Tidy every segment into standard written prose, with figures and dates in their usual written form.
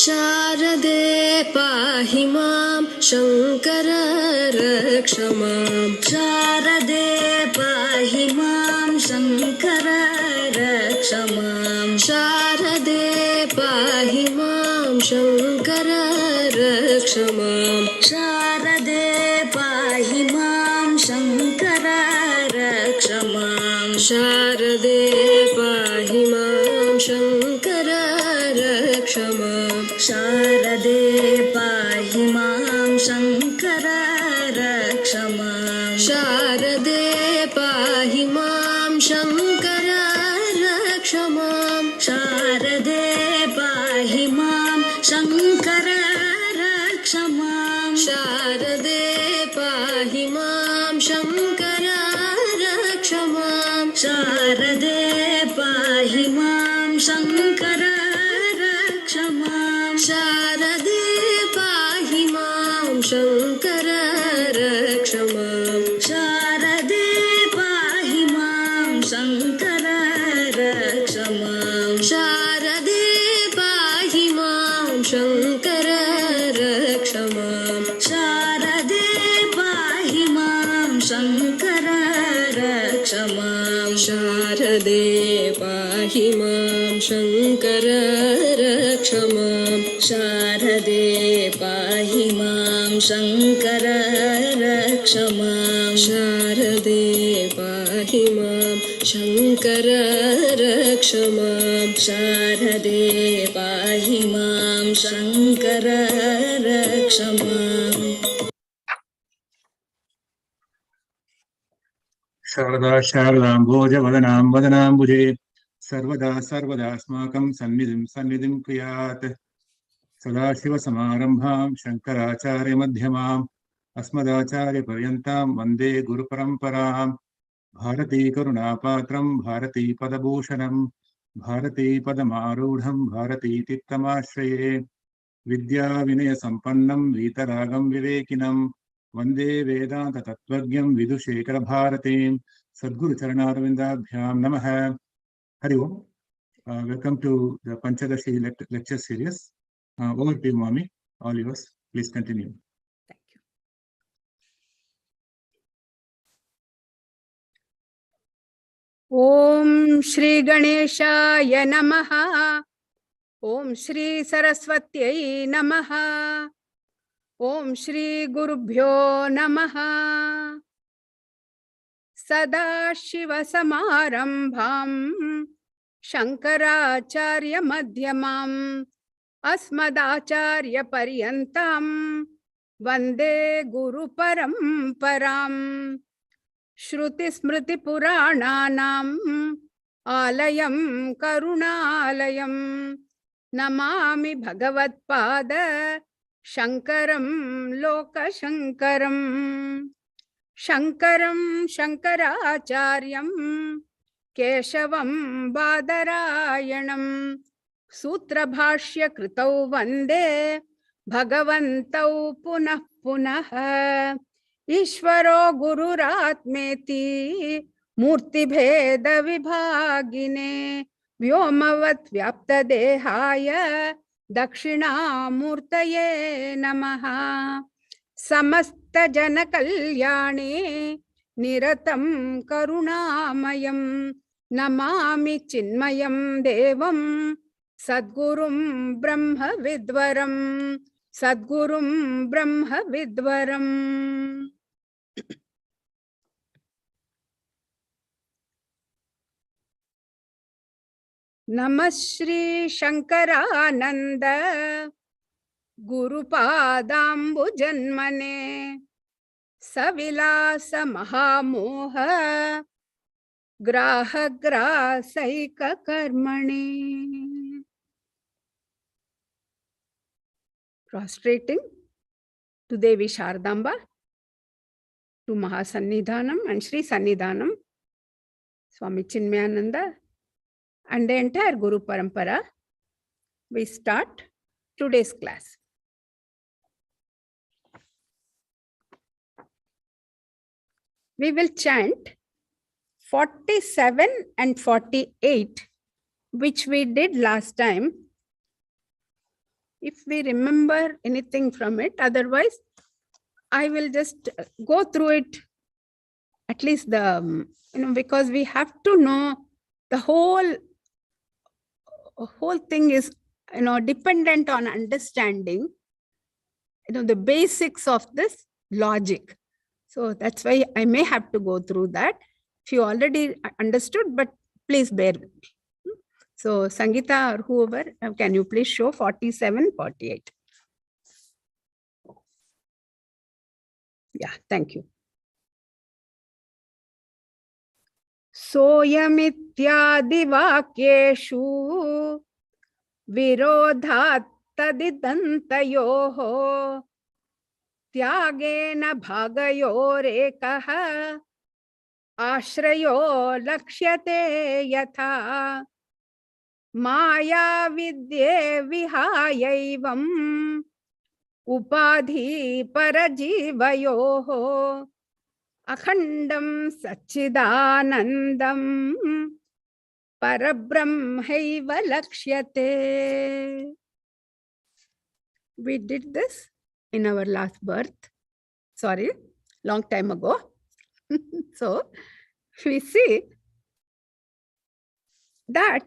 शारदे पाहि मां शङ्कर रक्ष मां शारदे पाहि मां शङ्कर रक्ष मां शारदे पाहि मां शङ्कर रक्ष मां शारदे पाहि मां शङ्कर रक्ष मां शारदे पाहि मां शङ्कर रक्ष मां शारदे पाहि मां शङ्कर रक्ष मां शारदे पाहि मां शङ्कर रक्ष मां शारदे पाहि मां शङ्कर रक्ष मां शारदे पाहि मां शङ्कर रक्ष मां शारदे पाहि मां शङ्कर रक्ष मां शारदे पाहि मां शङ्कर रक्ष मां शारदे पाहि मां शङ्कर रक्ष मां शारदे पाहि मां शङ्कर रक्ष मां शारदे पाहि मां शङ्कर रक्ष मां शारदे पाहि मां शङ्कर रक्ष मां शारदे पाहि मां शङ्कर रक्ष मां शारदे पाहि मां शङ्कर रक्ष मां शारदे पाहि मां शङ्कर रक्ष मां शारदा शारदाम्भोज वदनां वदनाम्बुजे सर्वदा सर्वदास्माकं सन्निधिं क्रियात् सदाशिवसमारम्भां शङ्कराचार्यमध्यमाम् अस्मदाचार्यपर्यन्तां वन्दे गुरुपरम्परां भारतीकरुणापात्रं भारतीपदभूषणं भारतीपदमारूढं भारतीतित्तमाश्रये विद्याविनयसम्पन्नं वीतरागं विवेकिनं वन्दे वेदान्ततत्त्वज्ञं विदुशेखरभारतीं सद्गुरुचरणारविन्दाभ्यां नमः। Hari Om. Welcome to the Panchadasi lecture series. Over to you, Mami. All yours. Please continue. Thank you. Om Shri Ganeshaya Namaha. Om Shri Saraswatyai Namaha. Om Shri Gurubhyo Namaha. Sada Shiva Samarambham Shankaracharya Madhyamam Asmadacharya Paryantam Vande Guru Paramparam Shruti Smriti Purananam Alayam Karunalayam Namami Bhagavat Pada Shankaram Loka Shankaram Shankaram Shankaracharyam Keshavam Badarayanam Sutra Bhashya Kritau Vande Bhagavantau Punah Punah Ishvaro Gururatmeti Murti Bheda Vibhagine Vyomavat Vyapta Dehaya Dakshinamurtaye Namaha Samasta Jana Kalyane Niratam Karunamayam Namami Chinmayam Devam Sadgurum Brahma Vidvaram Sadgurum Brahma Vidvaram. Namah Shri Shankarananda Gurupadambu Janmane Savilasa Mahamoha Graha Grasaika Karmani. Prostrating to Devi Shardamba, to Mahasannidhanam and Sri Sannidhanam, Swami Chinmayananda, and the entire Guru Parampara, we start today's class. We will chant 47 and 48, which we did last time. If we remember anything from it, otherwise, I will just go through it, at least the, because we have to know the whole thing is, dependent on understanding, the basics of this logic. So that's why I may have to go through that. If you already understood, but please bear with me. So Sangeeta or whoever, can you please show 47, 48? Yeah, thank you. Soyamityadivakyeshu virodhat tadidantayoho tyagena bhagayorekaha ashrayo lakshyate yatha maya vidye vihayaivam upadhi parajivayoho akhandam sachidanandam parabrahmaiva lakshyate. We did this in our last birth. Sorry, long time ago. So we see that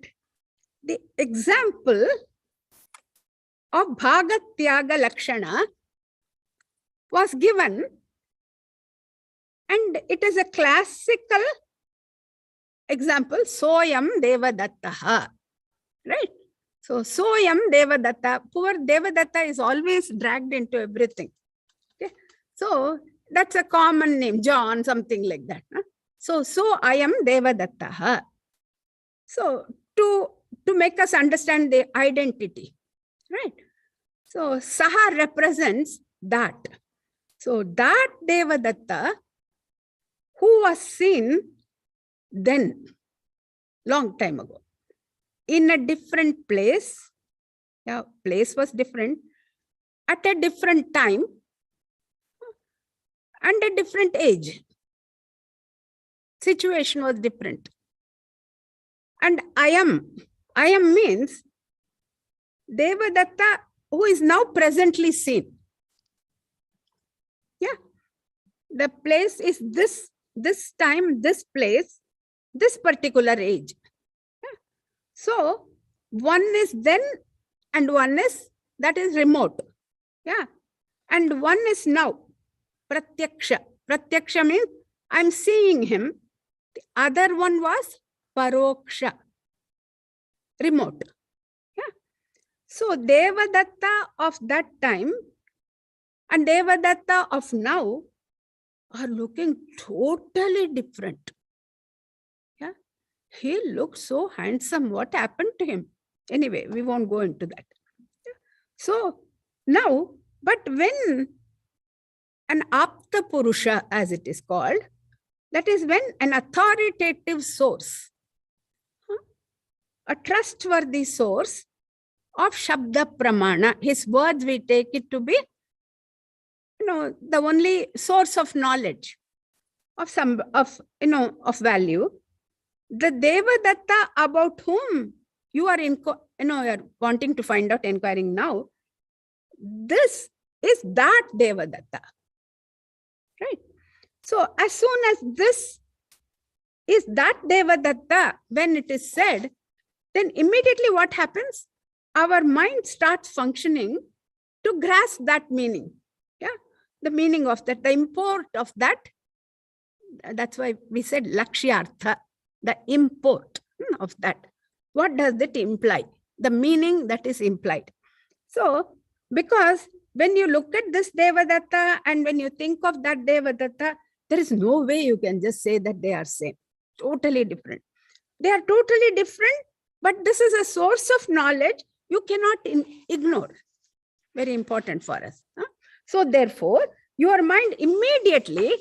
the example of Bhagatyaga Lakshana was given, and it is a classical example, Soyam Devadattaha, right? So Soyam Devadatta, poor Devadatta is always dragged into everything. Okay? So that's a common name, John, something like that. Huh? So I am Devadattaha. So to make us understand the identity, right? So Saha represents that. So that Devadatta who was seen then, long time ago, in a different place. Yeah, place was different, at a different time, and a different age. Situation was different. And I am means Devadatta who is now presently seen. Yeah, the place is this time, this place, this particular age. Yeah. So one is then and one is, that is remote. Yeah. And one is now, Pratyaksha. Pratyaksha means I'm seeing him. The other one was Paroksha, remote. Yeah. So Devadatta of that time and Devadatta of now are looking totally different. Yeah, he looks so handsome. What happened to him? Anyway, we won't go into that. Yeah. So now, but when an Apta Purusha, as it is called, that is when an authoritative source, a trustworthy source of Shabda Pramana, his words we take it to be, the only source of knowledge of value. The Devadatta about whom you are you're wanting to find out, inquiring now, this is that Devadatta, right? So as soon as this is that Devadatta, when it is said, then immediately what happens? Our mind starts functioning to grasp that meaning. Yeah, the meaning of that, the import of that. That's why we said Lakshyartha, the import of that. what does it imply? The meaning that is implied. So, because when you look at this Devadatta and when you think of that Devadatta, there is no way you can just say that they are same. Totally different. They are totally different, but this is a source of knowledge you cannot ignore. Very important for us. So therefore, your mind immediately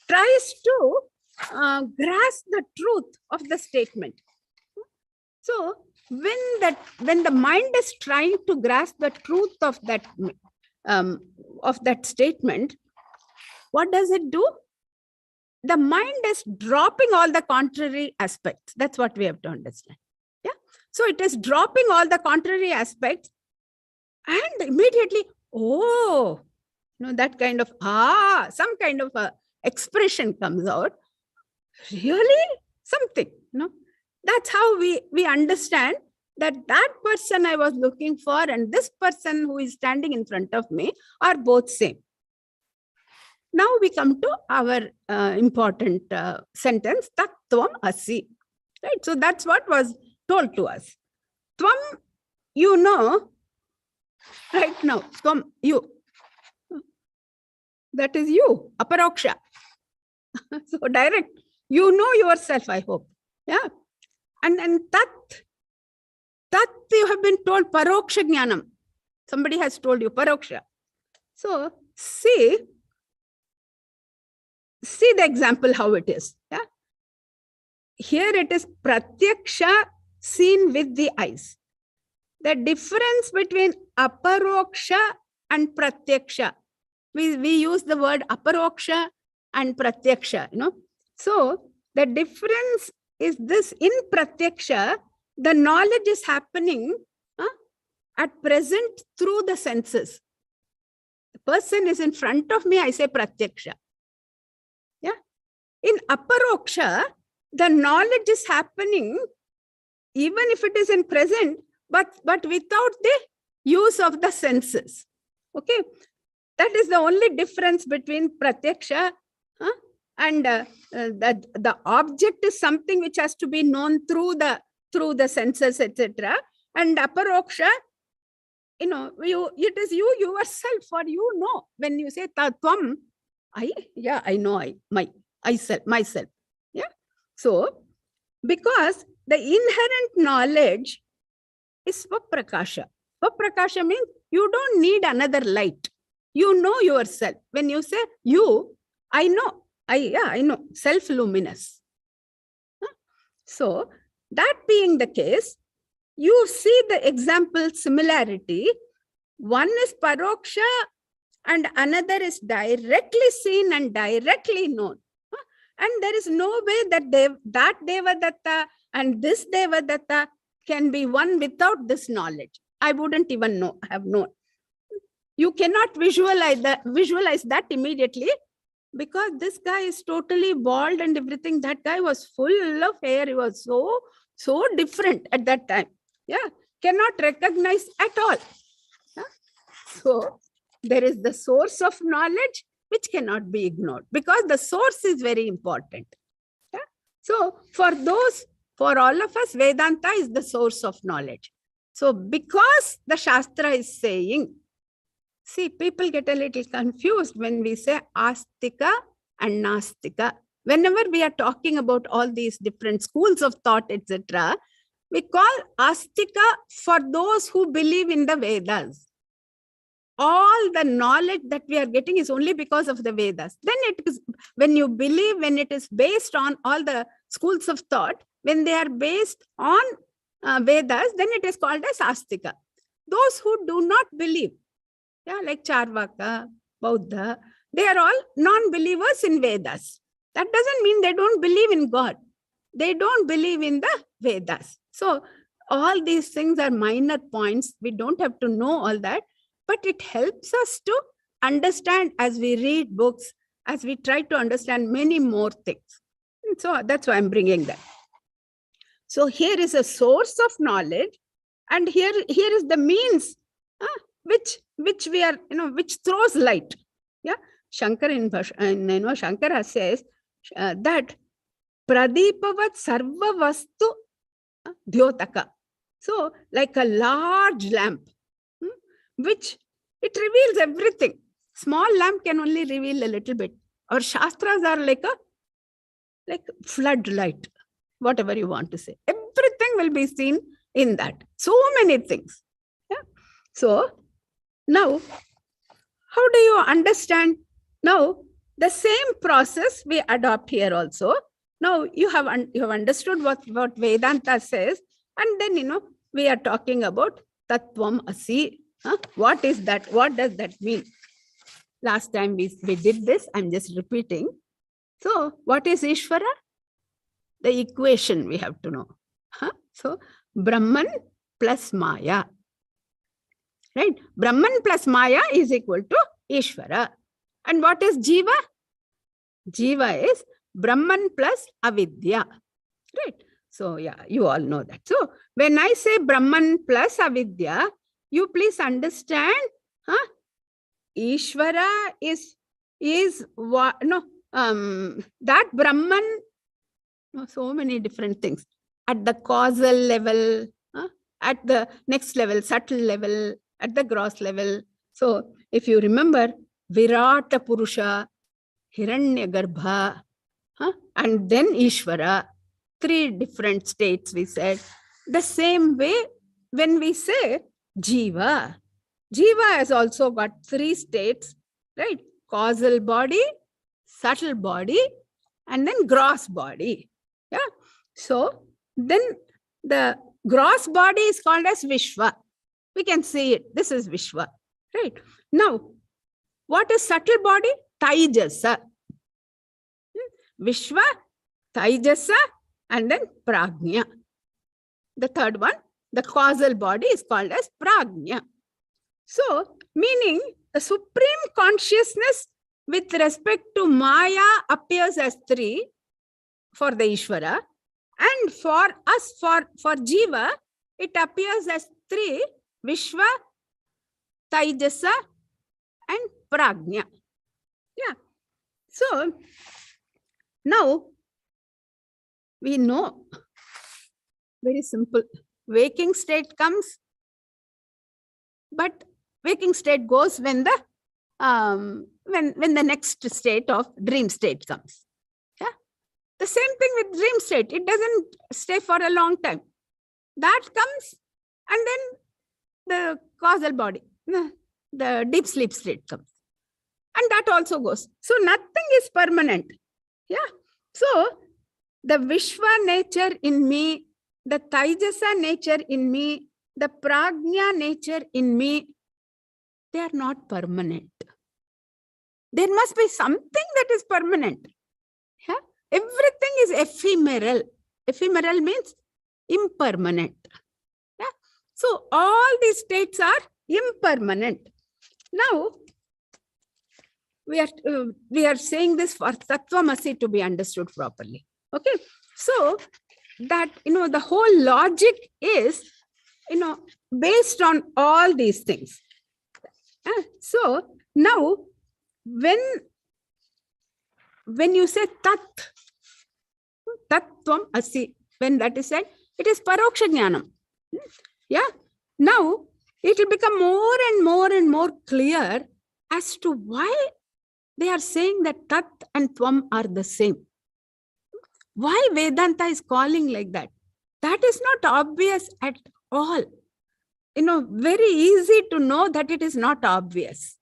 tries to grasp the truth of the statement. So when the mind is trying to grasp the truth of that statement, what does it do? The mind is dropping all the contrary aspects. That's what we have to understand. Yeah. So it is dropping all the contrary aspects, and immediately, oh, that kind of some kind of a expression comes out. Really, something. That's how we understand that person I was looking for and this person who is standing in front of me are both same. Now we come to our important sentence, Tat Tvam Asi. Right? So that's what was told to us. Tvam, right now, Tvam, you. That is you, Aparoksha. So direct, you know yourself, I hope. Yeah. And Tat, you have been told Paroksha Jnanam. Somebody has told you Paroksha. So see the example how it is. Yeah. Here it is Pratyaksha seen with the eyes. The difference between Aparoksha and Pratyaksha. We use the word Aparoksha and Pratyaksha. So the difference is this: in Pratyaksha, the knowledge is happening at present through the senses. The person is in front of me, I say Pratyaksha. Yeah. In Aparoksha, the knowledge is happening even if it is in present, but without the use of the senses. Okay. That is the only difference between Pratyaksha and the object is something which has to be known through the senses, etc. And Aparoksha, it is you yourself, or when you say Tatvam, I know myself. Yeah. So because the inherent knowledge is Svaprakasha. Svaprakasha means you don't need another light. You know yourself. When you say you, I know. I know. Self-luminous. So, that being the case, you see the example similarity. One is Paroksha and another is directly seen and directly known. And there is no way that Devadatta and this Devadatta can be one without this knowledge. I wouldn't even have known. You cannot visualize that immediately, because this guy is totally bald and everything. That guy was full of hair. He was so different at that time. Yeah, cannot recognize at all. Yeah? So there is the source of knowledge which cannot be ignored, because the source is very important. Yeah? So for all of us, Vedanta is the source of knowledge. So because the Shastra is saying, see, people get a little confused when we say Astika and Nastika. Whenever we are talking about all these different schools of thought, etc., we call Astika for those who believe in the Vedas. All the knowledge that we are getting is only because of the Vedas. Then it is, when you believe, when it is based on all the schools of thought, when they are based on Vedas, then it is called as Astika. Those who do not believe, like Charvaka, Buddha, they are all non-believers in Vedas. That doesn't mean they don't believe in God. They don't believe in the Vedas. So all these things are minor points. We don't have to know all that, but it helps us to understand as we read books, as we try to understand many more things. And so that's why I'm bringing that. So here is a source of knowledge, and here is the means which we are, which throws light. Yeah, Shankara says that Pradipavat Sarva Vastu Dhyotaka. So like a large lamp, which it reveals everything. Small lamp can only reveal a little bit. Our Shastras are like floodlight, whatever you want to say. Everything will be seen in that. So many things. Yeah. So now, how do you understand? Now, the same process we adopt here also. Now you have understood what Vedanta says, and then we are talking about Tattvam Asi. What is that? What does that mean? Last time we did this, I'm just repeating. So what is Ishvara? The equation we have to know. So Brahman plus Maya. Right? Brahman plus Maya is equal to Ishvara. And what is Jiva? Jiva is Brahman plus Avidya. Right? So yeah, you all know that. So when I say Brahman plus Avidya, you please understand, Ishvara is what? No, that Brahman, so many different things. At the causal level, at the next level, subtle level, at the gross level. So if you remember, Virata Purusha, Hiranyagarbha, and then Ishvara, 3 different states we said. The same way, when we say Jiva, Jiva has also got 3 states, right? Causal body, subtle body, and then gross body. Yeah. So then the gross body is called as Vishwa. We can see it. This is Vishwa. Right. Now, what is subtle body? Taijasa. Vishwa, Taijasa, and then Prajna. The third one, the causal body is called as Prajna. So, meaning the supreme consciousness with respect to Maya appears as 3 for the Ishvara, and for us, for Jiva, it appears as 3, Vishwa, Taijasa, and Prajna. Yeah. So, now we know, very simple, waking state comes, but waking state goes when the when the next state of dream state comes. Yeah. The same thing with dream state. It doesn't stay for a long time. That comes, and then the causal body, the deep sleep state comes. And that also goes. So nothing is permanent. Yeah. So the Vishwa nature in me, the Taijasa nature in me, the Prajna nature in me, they are not permanent. There must be something that is permanent. Yeah? Everything is ephemeral. Ephemeral means impermanent. Yeah? So all these states are impermanent. Now, we are saying this for Tattvamasi to be understood properly. Okay. So that, the whole logic is, based on all these things. So now, when you say Tattvam Asi, when that is said, it is Paroksha Jnanam. Yeah. Now, it will become more and more and more clear as to why they are saying that Tat and Tvam are the same. Why Vedanta is calling like that? That is not obvious at all. Very easy to know that it is not obvious.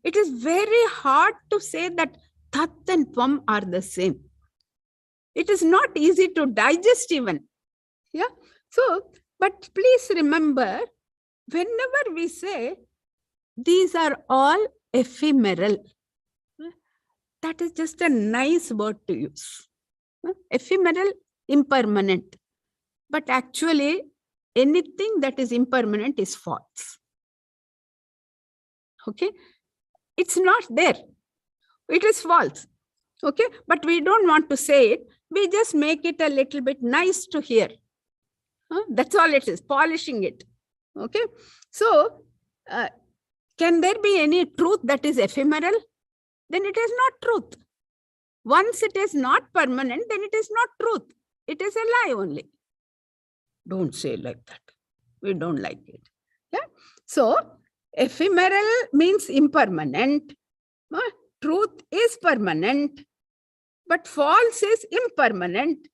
It is very hard to say that Tat and Tvam are the same. It is not easy to digest even. Yeah. So, but please remember, whenever we say these are all ephemeral, that is just a nice word to use. Ephemeral, impermanent. But actually, anything that is impermanent is false. Okay? It's not there. It is false. Okay? But we don't want to say it. We just make it a little bit nice to hear. That's all it is, polishing it. Okay? So, can there be any truth that is ephemeral? Then it is not truth. Once it is not permanent, then it is not truth. It is a lie only. Don't say like that. We don't like it. Yeah. So ephemeral means impermanent. Truth is permanent, but false is impermanent.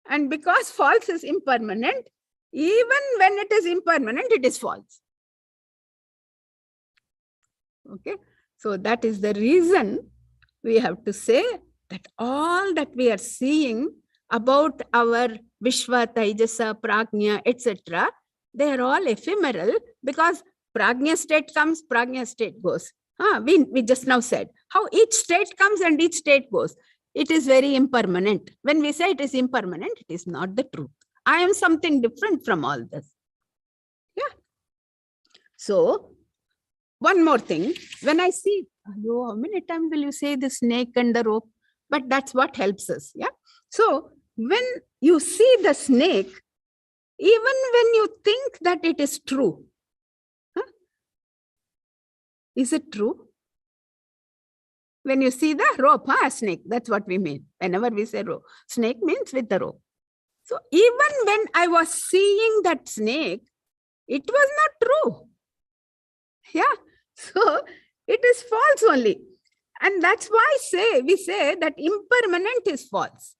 And because false is impermanent, even when it is impermanent, it is false. Okay. So that is the reason we have to say that all that we are seeing about our Vishwa, Taijasa, Prajna, etc., they are all ephemeral, because Prajna state comes, Prajna state goes. We just now said how each state comes and each state goes. It is very impermanent. When we say it is impermanent, it is not the truth. I am something different from all this. Yeah. So one more thing, when I see, how many times will you say the snake and the rope? But that's what helps us. Yeah. So when you see the snake, even when you think that it is true, is it true? When you see the rope, snake, that's what we mean. Whenever we say rope, snake means with the rope. So even when I was seeing that snake, it was not true. Yeah. So it is false only. And that's why we say that impermanent is false.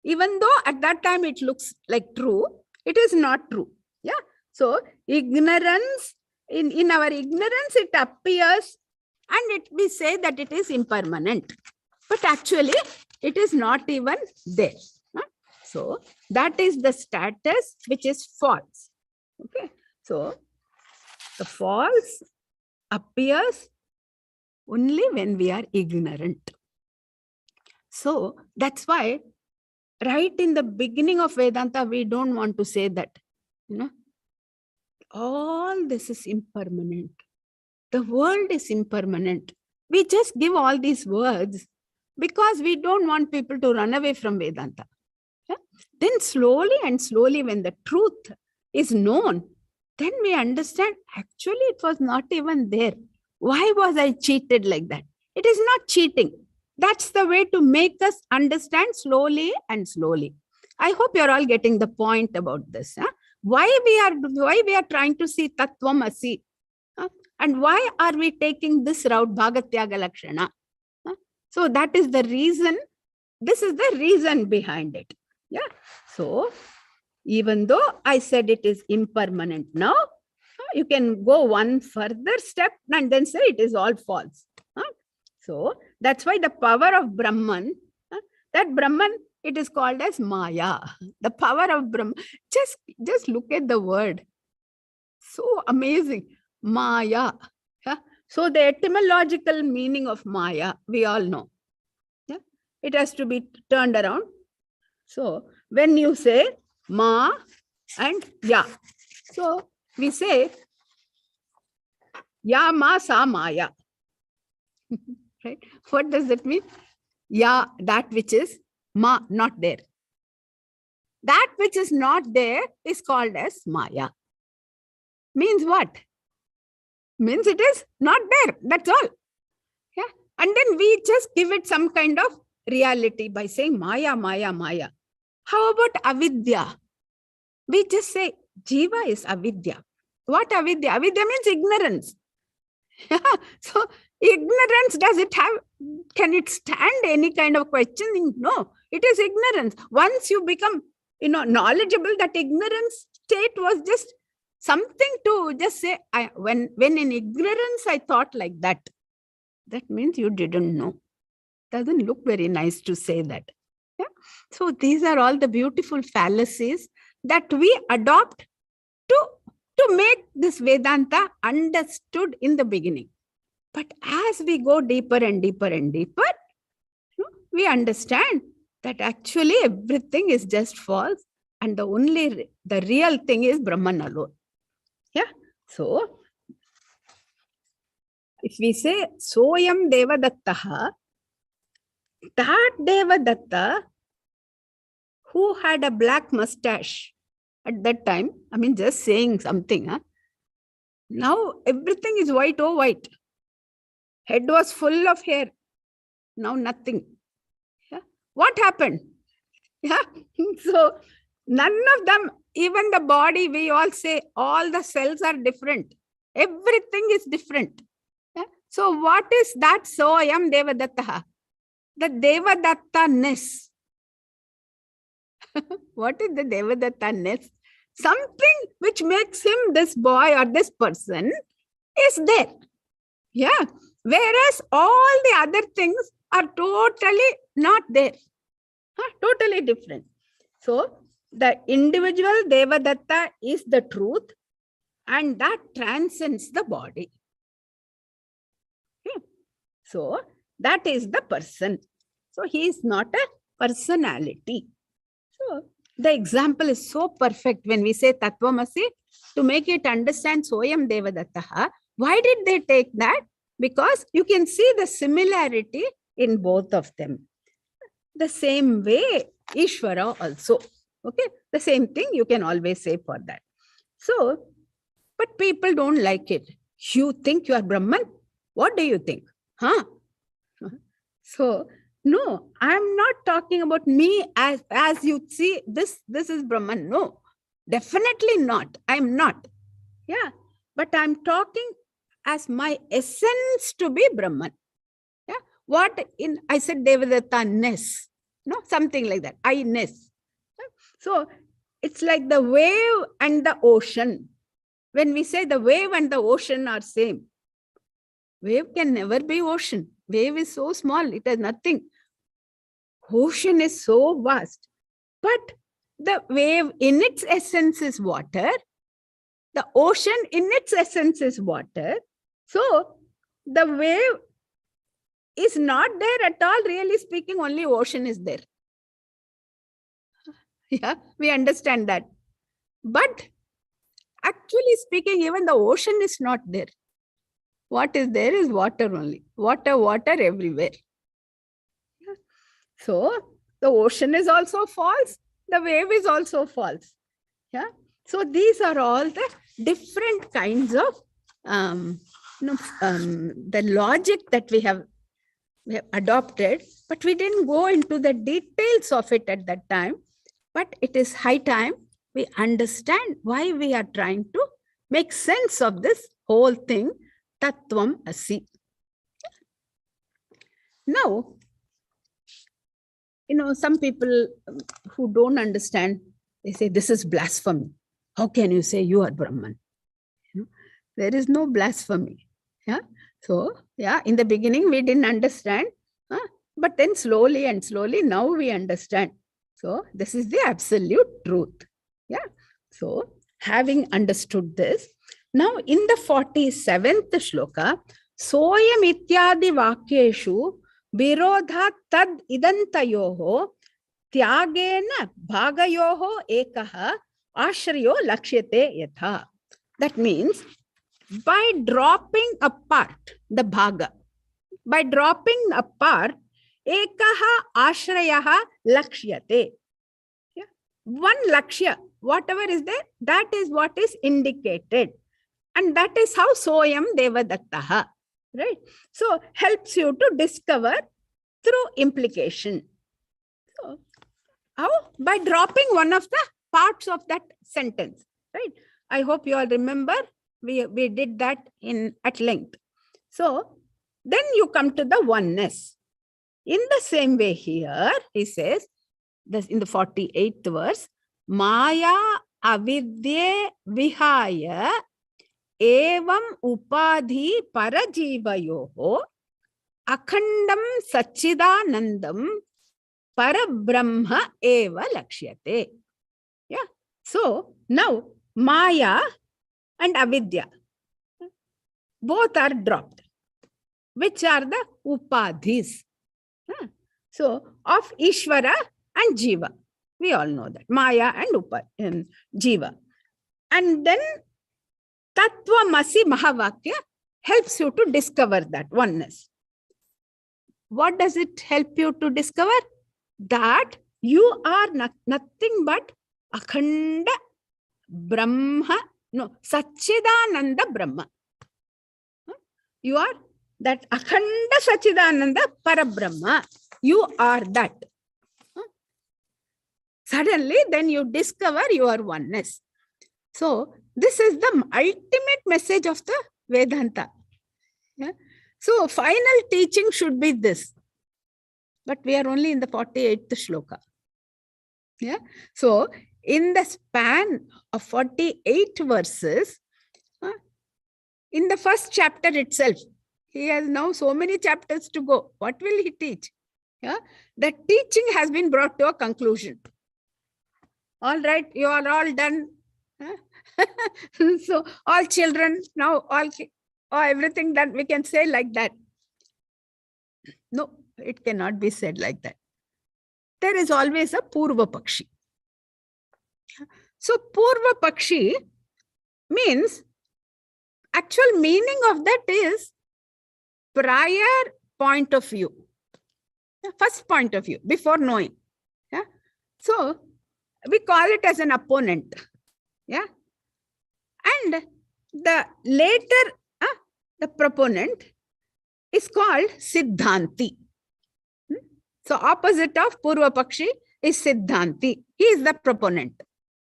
Even though at that time it looks like true, it is not true. Yeah. So ignorance, in our ignorance, it appears and we say that it is impermanent. But actually, it is not even there. So that is the status which is false. Okay. So the false appears only when we are ignorant. So that's why right in the beginning of Vedanta, we don't want to say that, all this is impermanent. The world is impermanent. We just give all these words because we don't want people to run away from Vedanta. Yeah? Then slowly and slowly, when the truth is known, then we understand actually it was not even there. Why was I cheated like that? It is not cheating. That's the way to make us understand slowly and slowly. I hope you're all getting the point about this. Why we are trying to see Tattvam Asi? And why are we taking this route, Bhagatyaga Lakshana? So that is the reason. This is the reason behind it. Yeah. So even though I said it is impermanent now, you can go one further step and then say it is all false. So that's why the power of Brahman, that Brahman, it is called as Maya. The power of Brahman. Just look at the word. So amazing. Maya. Yeah? So the etymological meaning of Maya, we all know. Yeah? It has to be turned around. So when you say Ma and Ya, so we say Ya Ma Sa Maya. Right? What does that mean? Ya, that which is Ma, not there. That which is not there is called as Maya. Means what? Means it is not there. That's all. Yeah. And then we just give it some kind of reality by saying Maya, Maya, Maya. How about avidya? We just say Jiva is avidya. What avidya? Avidya means ignorance. Yeah. So ignorance, can it stand any kind of questioning? No, it is ignorance. Once you become, knowledgeable, that ignorance state was just something to just say, when in ignorance I thought like that. That means you didn't know. Doesn't look very nice to say that. Yeah? So these are all the beautiful fallacies that we adopt to make this Vedanta understood in the beginning. But as we go deeper and deeper and deeper, we understand that actually everything is just false and the real thing is Brahman alone. Yeah. So if we say Soyam Devadattaha, that Devadatta who had a black mustache at that time, just saying something. Now everything is white, white. Head was full of hair. Now nothing. Yeah. What happened? Yeah. So none of them even the body, we all say all the cells are different. Everything is different. Yeah? So what is that Soyam Devadattaha? The Devadatta-ness. What is the Devadatta-ness? Something which makes him this boy or this person is there. Yeah. Whereas all the other things are totally not there. Totally different. So the individual Devadatta is the truth, and that transcends the body. Okay. So that is the person. So he is not a personality. So the example is so perfect when we say Tattvamasi, to make it understand Soyam Devadattaha. Why did they take that? Because you can see the similarity in both of them. The same way, Ishvara also. Okay, the same thing you can always say for that. So, but people don't like it. You think you are Brahman? What do you think? Huh? So, no, I'm not talking about me as you see, this is Brahman. No, definitely not. I'm not. Yeah, but I'm talking as my essence to be Brahman. Yeah, what in, I said Devadatta-ness, no, something like that, I-ness. Yeah? So it's like the wave and the ocean. When we say the wave and the ocean are same, wave can never be ocean. Wave is so small, it has nothing. Ocean is so vast. But the wave in its essence is water. The ocean in its essence is water. So the wave is not there at all. Really speaking, only ocean is there. Yeah, we understand that. But actually speaking, even the ocean is not there. What is there is water only. Water, water everywhere. Yeah. So the ocean is also false. The wave is also false. Yeah. So these are all the different kinds of the logic that we have adopted, but we didn't go into the details of it at that time. But it is high time we understand why we are trying to make sense of this whole thing, Tattvam Asi. Now, some people who don't understand, they say, this is blasphemy. How can you say you are Brahman? There is no blasphemy. Yeah. So, yeah, in the beginning, we didn't understand. But then slowly and slowly, now we understand. So, this is the absolute truth. Yeah. So, having understood this, now in the 47th shloka, Soyam ityadi vakyeshu virodha tad idantayoho tyagena bhagayoho ekaha ashrayo lakshyate yatha. That means, by dropping apart the bhaga, by dropping apart, ekaha ashrayaha lakshyate. Yeah. One lakshya, whatever is there, that is what is indicated. And that is how Soyam Devadattaha, right? So, helps you to discover through implication. So, how? By dropping one of the parts of that sentence, right? I hope you all remember, we did that at length. So, then you come to the oneness. In the same way here, he says, this in the 48th verse, Maya avidye vihaya evam upadhi parajivayoho akhandam sachidanandam parabrahma eva lakshyate. Yeah. So, now Maya and avidya, both are dropped. Which are the upadhis? So, of Ishvara and Jiva. We all know that. Maya and Jiva. And then Tattvamasi Mahavakya helps you to discover that oneness. What does it help you to discover? That you are nothing but Akhanda Brahma, no, Sachidananda Brahma. You are that Akhanda Sachidananda Parabrahma. You are that. Suddenly, then you discover your oneness. So this is the ultimate message of the Vedanta. Yeah? So final teaching should be this. But we are only in the 48th shloka. Yeah. So in the span of 48 verses, in the first chapter itself, he has now so many chapters to go. What will he teach? Yeah. The teaching has been brought to a conclusion. All right, you are all done. So all children now, all everything done. We can say like that. No, it cannot be said like that. There is always a Purva Pakshi. So Purva Pakshi means, actual meaning of that is prior point of view. First point of view, before knowing. Yeah. So we call it as an opponent. Yeah. And the later, the proponent is called Siddhanti. So opposite of Purva Pakshi is Siddhanti. He is the proponent.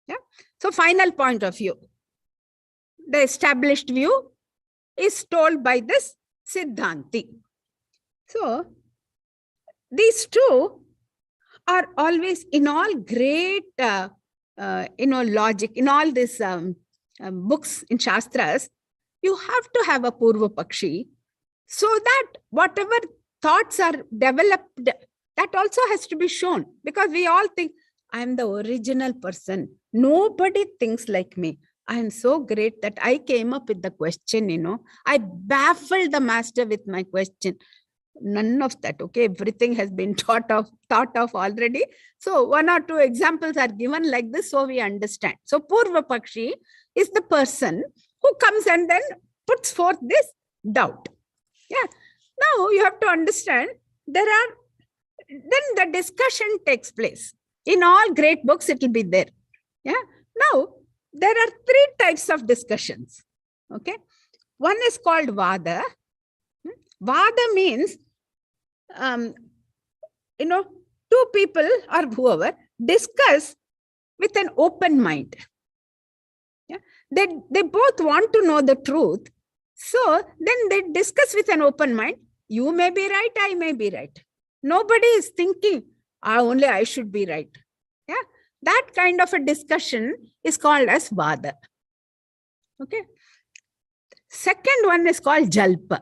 Yeah. So final point of view. The established view is told by this Siddhanti. So these two are always in all great, logic, in all these books in Shastras, you have to have a Purva Pakshi so that whatever thoughts are developed, that also has to be shown, because we all think, I am the original person. Nobody thinks like me. I am so great that I came up with the question, I baffled the master with my question. None of that, okay? Everything has been thought of already. So 1 or 2 examples are given like this, so we understand. So Purva Pakshi is the person who comes and then puts forth this doubt. Yeah. Now you have to understand, then the discussion takes place. In all great books, it will be there. Yeah. Now, there are 3 types of discussions. Okay. One is called Vada. Vada means, 2 people or whoever discuss with an open mind. Yeah? They both want to know the truth. So then they discuss with an open mind. You may be right, I may be right. Nobody is thinking, only I should be right. Yeah, that kind of a discussion is called as Vada. Okay. Second one is called Jalpa.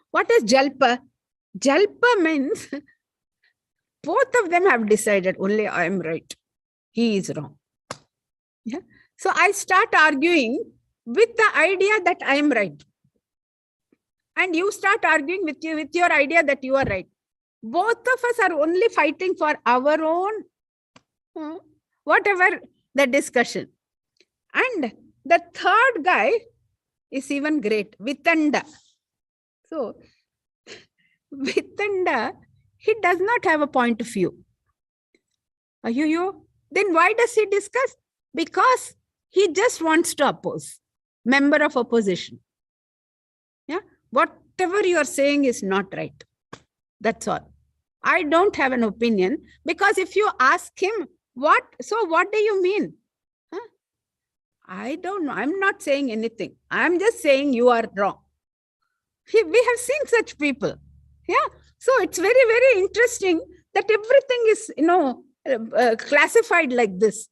What is Jalpa? Jalpa means both of them have decided only I am right, he is wrong. Yeah. So I start arguing with the idea that I am right. And you start arguing with your idea that you are right. Both of us are only fighting for our own, whatever the discussion. And the third guy is even great, Vitanda. So, Vitanda, he does not have a point of view. Then why does he discuss? Because he just wants to oppose. Member of opposition. Yeah, whatever you are saying is not right. That's all. I don't have an opinion, because if you ask him, what do you mean? Huh? I don't know. I'm not saying anything. I'm just saying you are wrong. We have seen such people. Yeah. So it's very, very interesting that everything is, classified like this.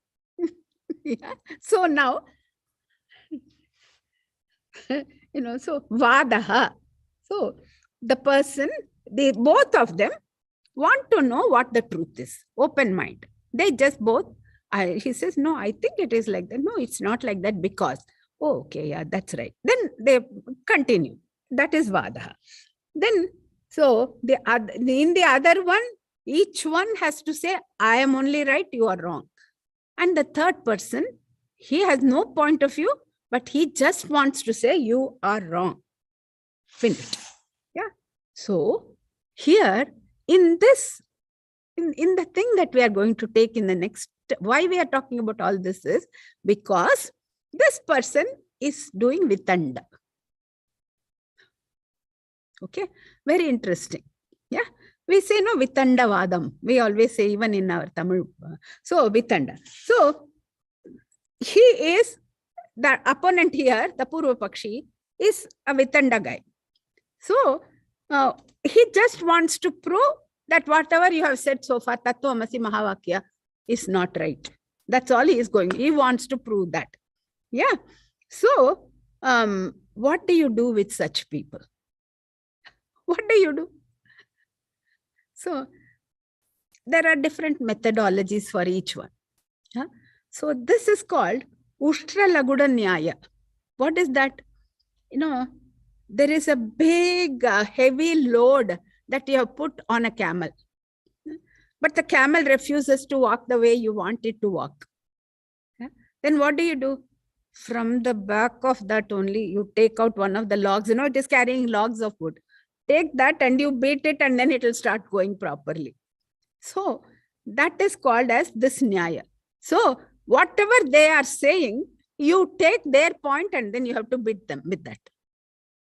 Yeah. So now, so Vadaha. So the person, both of them want to know what the truth is. Open mind. They just both, he says, no, I think it is like that. No, it's not like that because, okay, yeah, that's right. Then they continue. That is Vadaha. Then, so in the other one, each one has to say, I am only right, you are wrong. And the third person, he has no point of view, but he just wants to say, you are wrong. Finished. Yeah. So here, in this, in the thing that we are going to take in the next, why we are talking about all this is because this person is doing Vitanda. Okay, very interesting. Yeah, We say no, Vitanda Vadam. We always say, even in our Tamil. So Vitanda. So he is, the opponent here, the Purva Pakshi, is a Vitanda guy. So he just wants to prove that whatever you have said so far, Tattvamasi Mahavakya, is not right. That's all he is going. He wants to prove that. Yeah. So what do you do with such people? What do you do? So there are different methodologies for each one. Yeah? So this is called Ushtra Laguda Nyaya. What is that? There is a big, heavy load that you have put on a camel. But the camel refuses to walk the way you want it to walk. Yeah? Then what do? From the back of that only, you take out one of the logs. It is carrying logs of wood. Take that and you beat it, and then it will start going properly. So that is called as this Nyaya. So whatever they are saying, you take their point and then you have to beat them with that.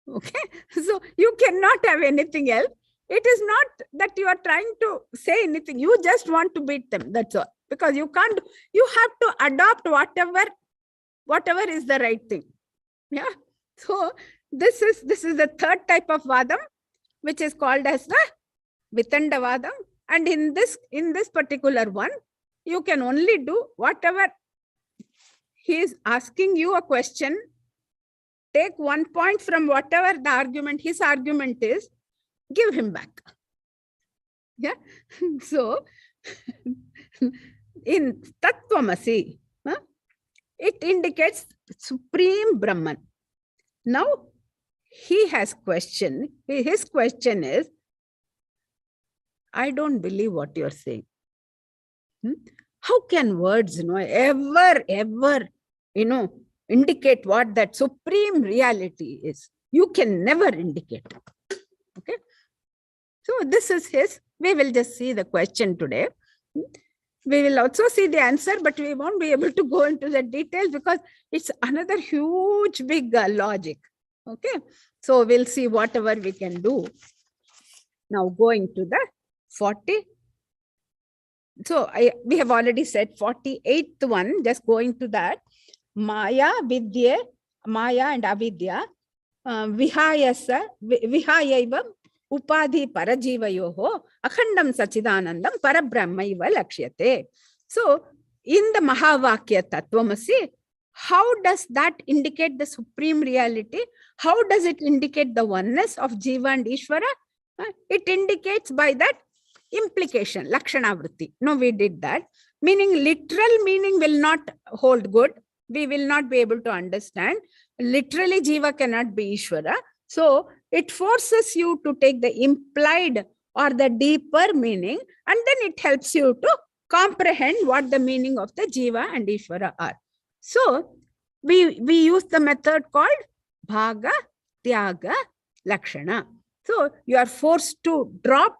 Okay. So you cannot have anything else. It is not that you are trying to say anything. You just want to beat them. That's all. Because you can't, you have to adopt whatever is the right thing. Yeah. So this is the third type of Vadam, which is called as the Vitanda Vadam. And in this particular one, you can only do whatever he is asking you a question. Take one point from whatever the argument, his argument is, give him back. Yeah. So in Tattvamasi, it indicates Supreme Brahman. Now he has question. His question is, I don't believe what you're saying. How can words, ever, indicate what that supreme reality is? You can never indicate it. Okay. So this is his. We will just see the question today. We will also see the answer, but we won't be able to go into the details because it's another huge, big logic. Okay. So we'll see whatever we can do. Now going to the 40. So we have already said 48th one, just going to that. Maya, Vidya, Maya and Avidya, Vihayasa, Vihayaivam, Upadhi Parajivayoho, Akhandam Sachidanandam, Parabrahmaiva Lakshyate. So in the Mahavakya Tattvamasi, how does that indicate the supreme reality? How does it indicate the oneness of Jiva and Ishvara? It indicates by that implication, Lakshana Vritti. No, we did that. Meaning, literal meaning will not hold good. We will not be able to understand. Literally, Jiva cannot be Ishvara. So it forces you to take the implied or the deeper meaning, and then it helps you to comprehend what the meaning of the Jiva and Ishvara are. So we use the method called Bhaga, Tyaga, Lakshana. So you are forced to drop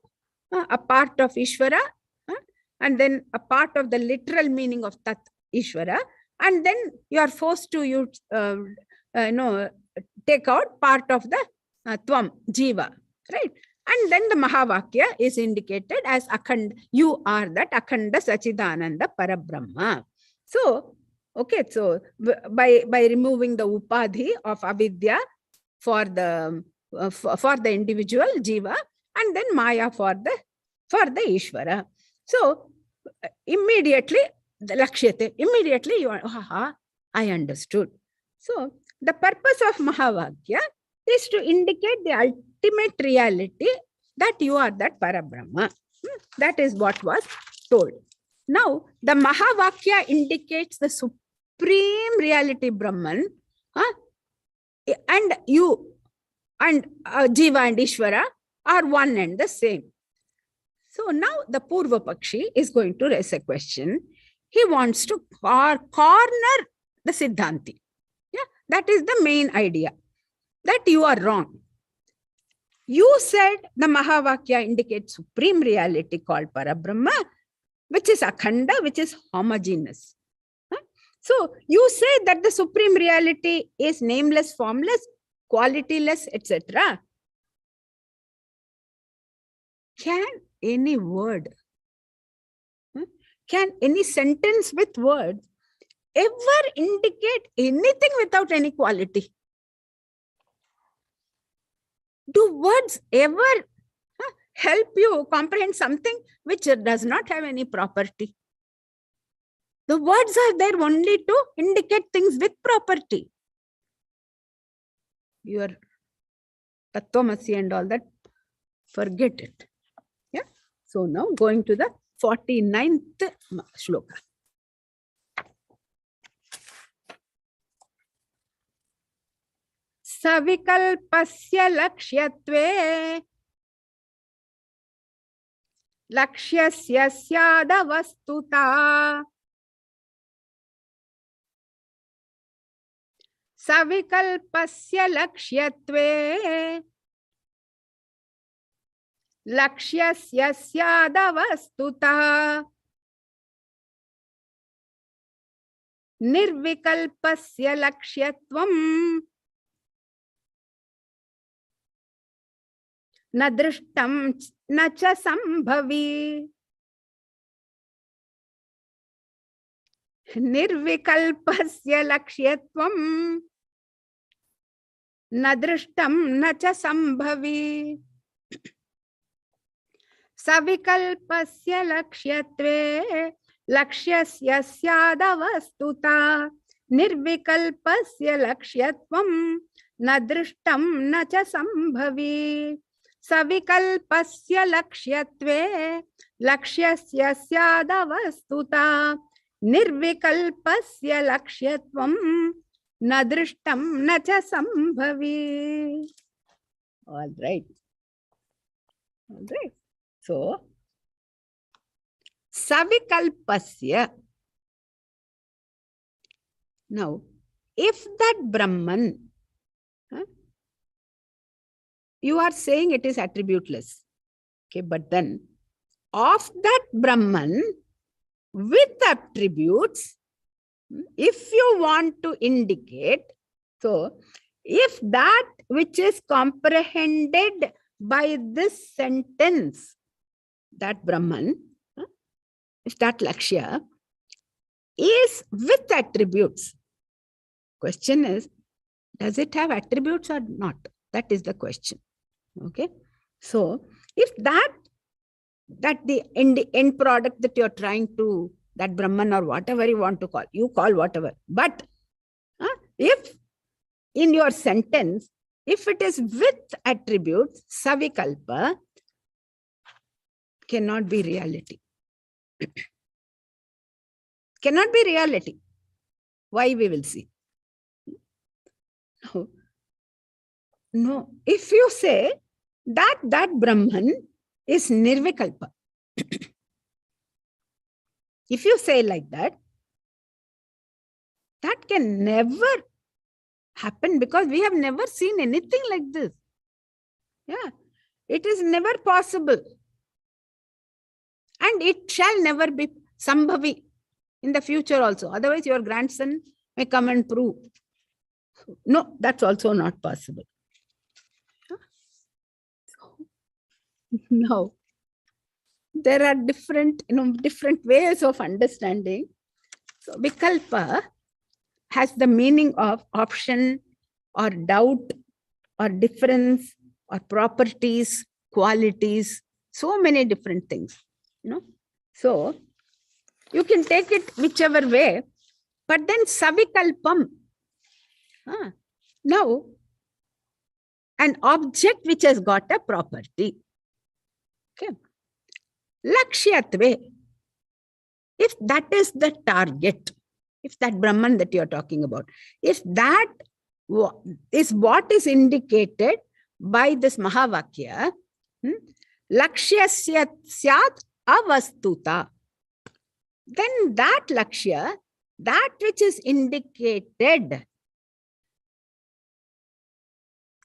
a part of Ishvara and then a part of the literal meaning of Tat Ishvara, and then you are forced to take out part of the Tvam, Jiva, right? And then the Mahavakya is indicated as Akhanda. You are that Akhanda Sachidananda Parabrahma. So, okay, so by removing the Upadhi of Avidya for the individual Jiva, and then Maya for the Ishvara. So immediately the Lakshyate, immediately you are, I understood. So the purpose of Mahavakya is to indicate the ultimate reality that you are that Parabrahma. That is what was told. Now the Mahavakya indicates the supreme reality Brahman, and you and Jiva and Ishvara are one and the same. So now the Purva Pakshi is going to raise a question. He wants to corner the Siddhanti. Yeah, that is the main idea, that you are wrong. You said the Mahavakya indicates supreme reality called Parabrahma, which is Akhanda, which is homogeneous. So you say that the supreme reality is nameless, formless, qualityless, etc. can any word, can any sentence with words ever indicate anything without any quality? Do words ever help you comprehend something which does not have any property? The words are there only to indicate things with property. Your Tattvamasi and all that, forget it. Yeah. So now going to the 49th shloka. Savikalpasya lakshyatve lakshyasya syadavastuta. Savikalpasya lakshyatve lakshyasya syadavastuta. Nirvikalpasya lakshyatvam na drishtam na cha sambhavi. Nirvikalpasya lakshyatvam na drishtam na cha sambhavi. Savikalpasya lakshyatve lakshyasya syadavastuta. Nirvikalpasya lakshyatvam na drishtam na cha sambhavi. Savikalpasya lakshyatve lakshyasya syadavastuta. Nirvikalpasya lakshyatvam na drishtam na cha sambhavi. All right. All right. So, savikalpasya. Now, if that Brahman, you are saying it is attributeless. Okay, but then of that Brahman with attributes, if you want to indicate, so if that which is comprehended by this sentence, that Brahman, if that Lakshya is with attributes, question is, does it have attributes or not? That is the question. Okay. So if that the end product that you're trying to, that Brahman or whatever you want to call, you call whatever. But if in your sentence, if it is with attributes, savikalpa cannot be reality. Cannot be reality. Why, we will see. No. If you say that Brahman is nirvikalpa, if you say like that, that can never happen because we have never seen anything like this. Yeah, it is never possible. And it shall never be sambhavi in the future also. Otherwise, your grandson may come and prove. No, that's also not possible. No. There are different ways of understanding. So, vikalpa has the meaning of option or doubt or difference or properties, qualities, so many different things. So you can take it whichever way, but then savikalpam. Now, an object which has got a property. Okay. Lakshyatve. If that is the target, if that Brahman that you are talking about, if that is what is indicated by this Mahavakya, Lakshya syat avastuta, then that Lakshya, that which is indicated,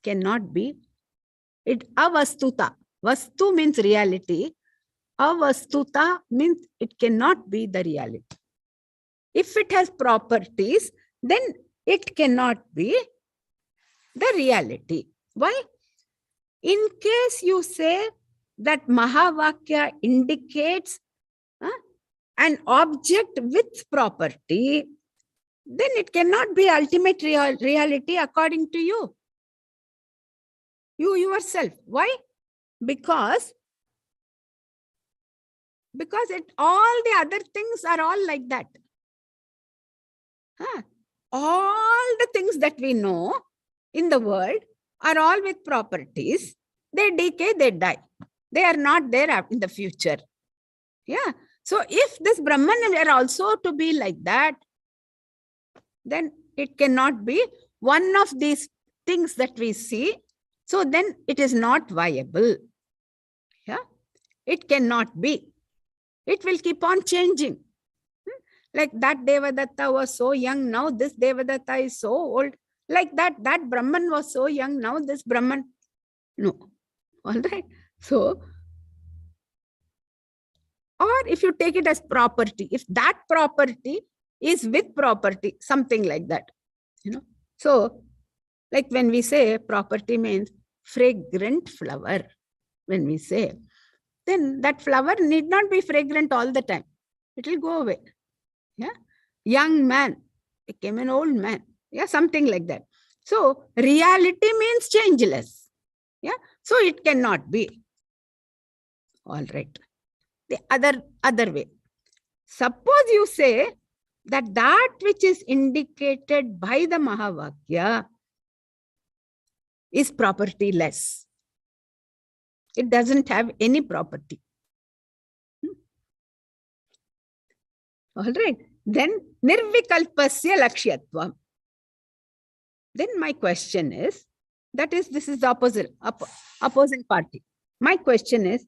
cannot be it avastuta. Vastu means reality. Avastuta means it cannot be the reality. If it has properties, then it cannot be the reality. Why? In case you say that Mahavakya indicates an object with property, then it cannot be ultimate reality according to you. You yourself. Why? Because all the other things are all like that. All the things that we know in the world are all with properties. They decay, they die. They are not there in the future. Yeah. So if this Brahman were also to be like that, then it cannot be one of these things that we see. So then it is not viable. Yeah. It cannot be. It will keep on changing. Like that Devadatta was so young, now this Devadatta is so old. Like that Brahman was so young, now this Brahman. No. All right. So, or if you take it as property, if that property is with property, something like that. So, like when we say property means fragrant flower, when we say, then that flower need not be fragrant all the time. It will go away. Yeah. Young man became an old man. Yeah. Something like that. So reality means changeless. Yeah. So it cannot be. All right. The other way. Suppose you say that which is indicated by the Mahavakya is propertyless. It doesn't have any property. All right. Then nirvikalpasya lakshyatvam. Then my question is, this is the opposing party. My question is,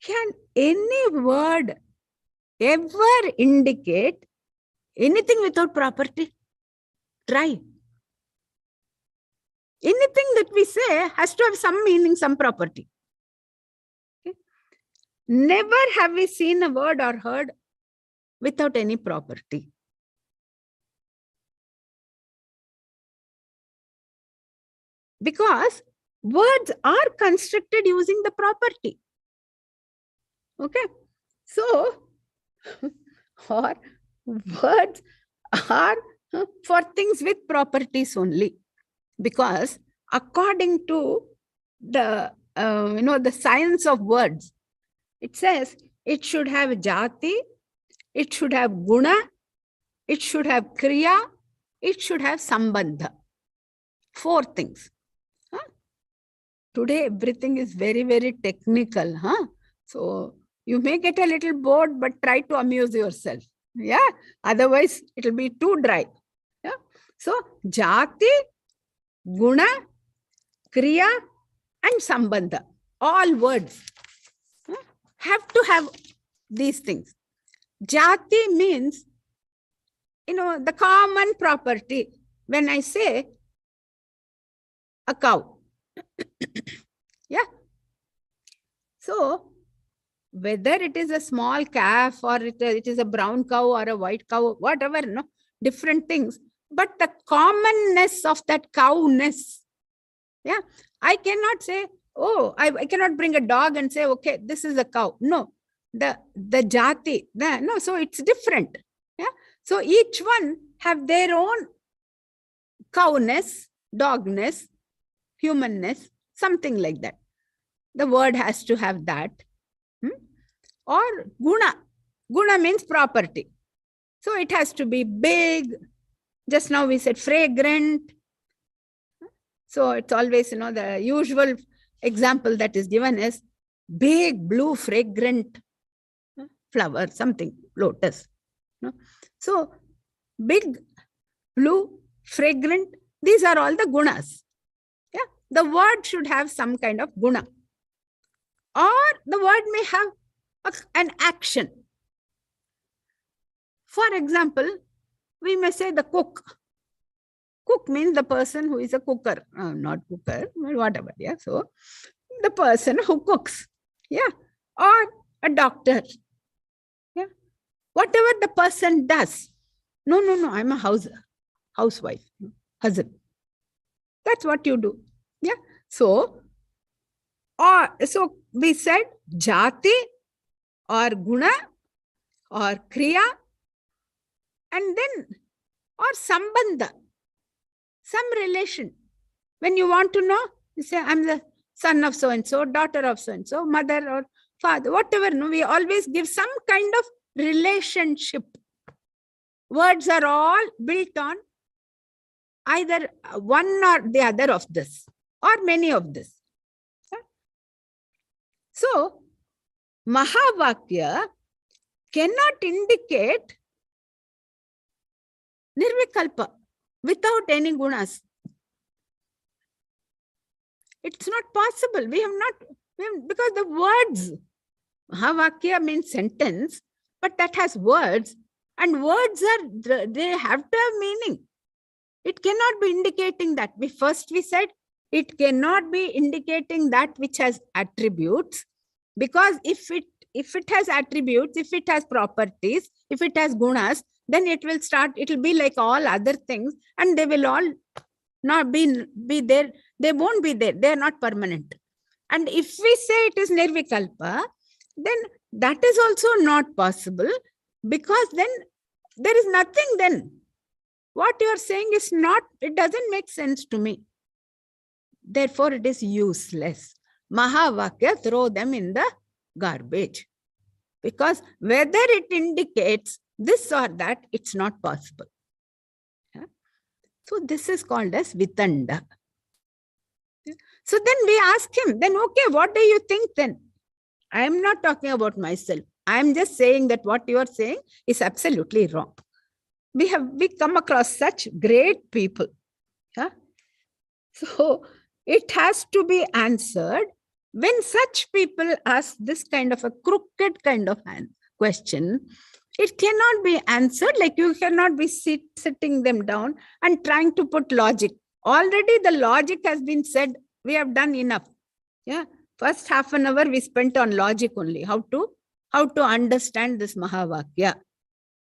can any word ever indicate anything without property? Try. Anything that we say has to have some meaning, some property. Okay? Never have we seen a word or heard without any property. Because words are constructed using the property. Okay. So, or words are for things with properties only. Because according to the the science of words, it says it should have jati, it should have guna, it should have kriya, it should have sambandha. 4 things. Today everything is very, very technical. So you may get a little bored, but try to amuse yourself. Yeah. Otherwise it will be too dry. Yeah. So jati, guna, kriya and sambandha, all words have to have these things. Jati means, the common property. When I say a cow, yeah. So whether it is a small calf or it is a brown cow or a white cow, whatever, different things. But the commonness of that cowness, yeah, I cannot say, oh, I cannot bring a dog and say, okay, this is a cow. No, the jati, no, so it's different. Yeah, so each one have their own cowness, dogness, humanness, something like that. The word has to have that. Or guna. Guna means property. So it has to be big. Just now we said fragrant. So it's always, the usual example that is given is big, blue, fragrant flower, something, lotus. So big, blue, fragrant, these are all the gunas. Yeah, the word should have some kind of guna. Or the word may have an action. For example, we may say the cook. Cook means the person who is a cooker, not cooker, whatever. Yeah, so the person who cooks. Yeah, or a doctor. Yeah, whatever the person does. No, I'm a housewife, husband. That's what you do. Yeah, so we said jati or guna or kriya, and then or sambandha, some relation. When you want to know, you say, I'm the son of so-and-so, daughter of so-and-so, mother or father, whatever. No, we always give some kind of relationship. Words are all built on either one or the other of this, or many of this. So, Mahavakya cannot indicate Nirvikalpa without any gunas. It's not possible. Because the words, Mahavakya means sentence, but that has words, and words they have to have meaning. It cannot be indicating that. We said it cannot be indicating that which has attributes, because if it has attributes, if it has properties, if it has gunas, then it will be like all other things, and they will all not be there. They won't be there. They are not permanent. And if we say it is Nirvikalpa, then that is also not possible, because then there is nothing then. What you are saying is not, it doesn't make sense to me. Therefore, it is useless. Mahavakya, throw them in the garbage. Because whether it indicates this or that, it's not possible. Yeah? So this is called as Vitanda. Yeah? So then we ask him, then okay, what do you think then? I am not talking about myself. I am just saying that what you are saying is absolutely wrong. We come across such great people. Yeah? So it has to be answered. When such people ask this kind of a crooked kind of question, it cannot be answered. Like you cannot be sitting them down and trying to put logic. Already the logic has been said. We have done enough. Yeah. First half an hour we spent on logic only. How to understand this Mahavakya.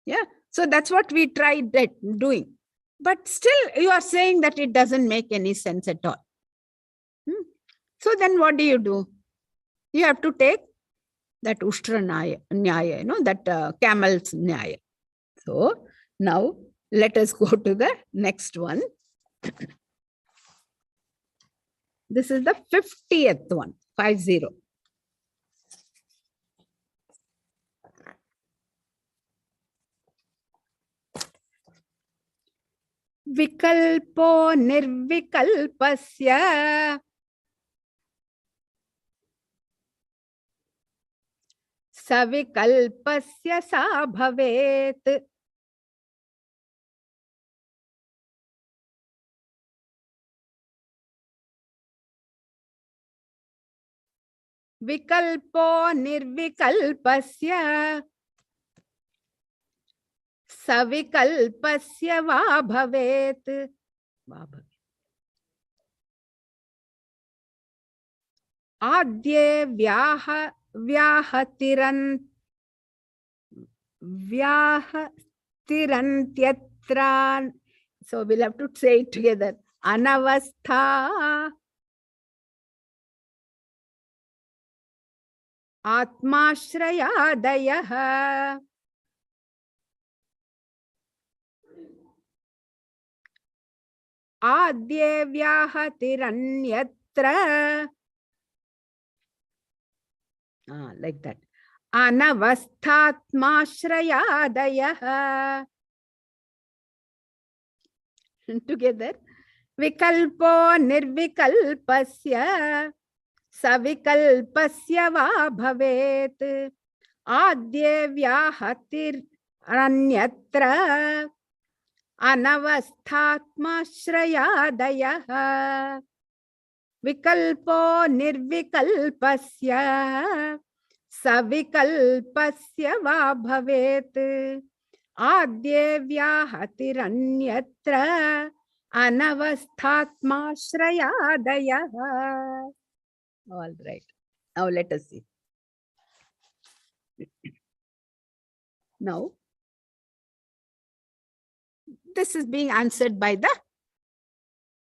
Yeah. So that's what we tried doing. But still you are saying that it doesn't make any sense at all. So then what do? You have to take that Ushtra Nyaya, that camel's Nyaya. So now let us go to the next one. This is the 50th one, 50. Vikalpo nirvikalpasya savikalpasya sa bhavet. Vikalpo nirvikalpasya savikalpasya va bhavet. Adye vyahatirantyatran. So we'll have to say it together. Anavastha atmashrayadayah adye vyahatiranyatra. Like that. Anavasthatmashrayadayah. Together. Vikalpo nirvikalpasya savikalpasya va bhavet. Adye vyahatiranyatra anavasthatmashrayadayah. Vikalpo nirvikalpasya savikalpasya va bhavet. Adye vyahatiranyatra anavasthatmashrayadayah. All right. Now let us see. Now, this is being answered by the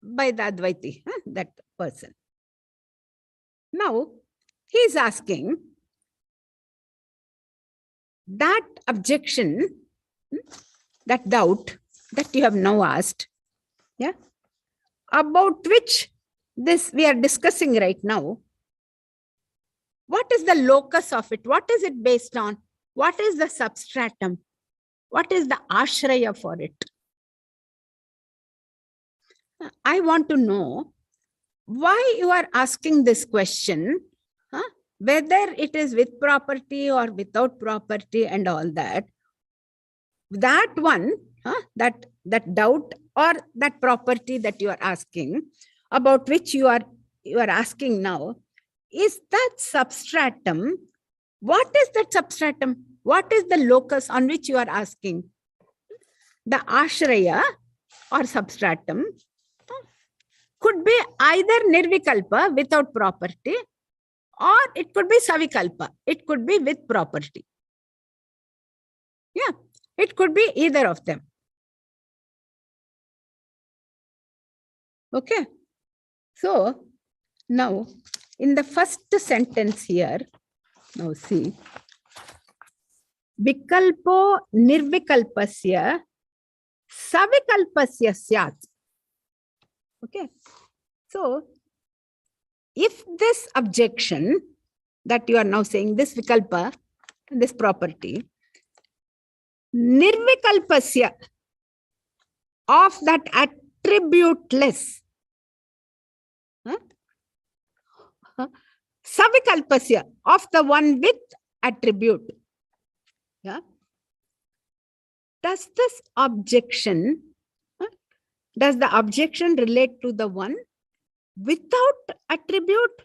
Advaiti, that person. Now, he is asking that objection, that doubt that you have now asked, yeah, about which this we are discussing right now. What is the locus of it? What is it based on? What is the substratum? What is the ashraya for it? I want to know why you are asking this question, whether it is with property or without property and all that. That one, that doubt or that property that you are asking, about which you are asking now, is that substratum. What is that substratum? What is the locus on which you are asking? The ashraya or substratum could be either nirvikalpa, without property, or it could be savikalpa. It could be with property. Yeah, it could be either of them. Okay. So now in the first sentence here, now see, vikalpo nirvikalpasya savikalpasya syat. Okay. So if this objection that you are now saying, this vikalpa, this property, nirvikalpasya, of that attributeless, savikalpasya, of the one with attribute. Yeah. Does this objection, does the objection relate to the one without attribute,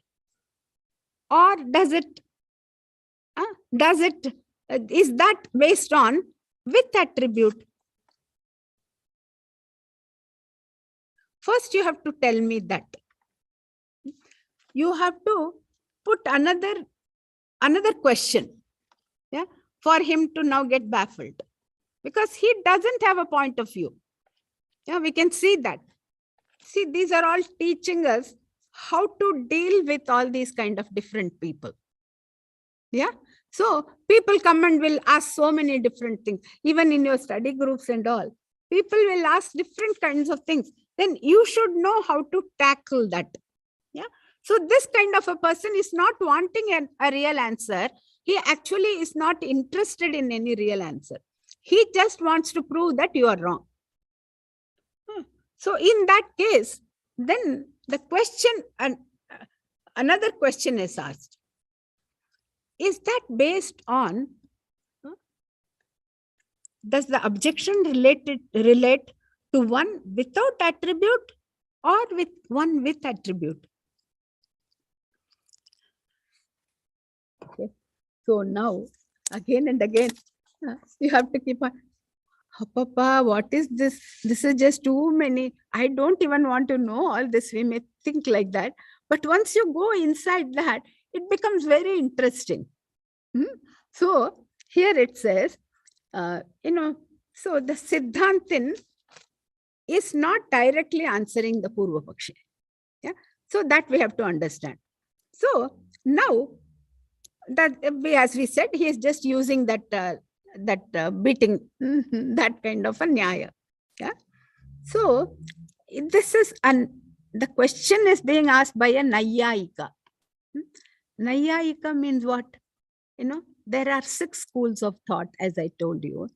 or does it, is that based on with attribute? First, you have to tell me that. You have to put another question, yeah, for him to now get baffled, because he doesn't have a point of view. Yeah, we can see that. See, these are all teaching us how to deal with all these kind of different people. Yeah. So people come and will ask so many different things, even in your study groups and all. People will ask different kinds of things. Then you should know how to tackle that. Yeah. So this kind of a person is not wanting a real answer. He actually is not interested in any real answer. He just wants to prove that you are wrong. So in that case, then the question, and another question is asked. Is that based on, does the objection relate to one without attribute or with one with attribute? Okay. So now, again and again, you have to keep on, oh, Papa, what is this? This is just too many. I don't even want to know all this. We may think like that. But once you go inside that, it becomes very interesting. So here it says, so the Siddhantin is not directly answering the Purva Pakshi. Yeah. So that we have to understand. So now, that as we said, he is just using that beating, that kind of a nyaya. Yeah. So this is the question is being asked by a Nayayika. Nayayika means what? There are 6 schools of thought, as I told you.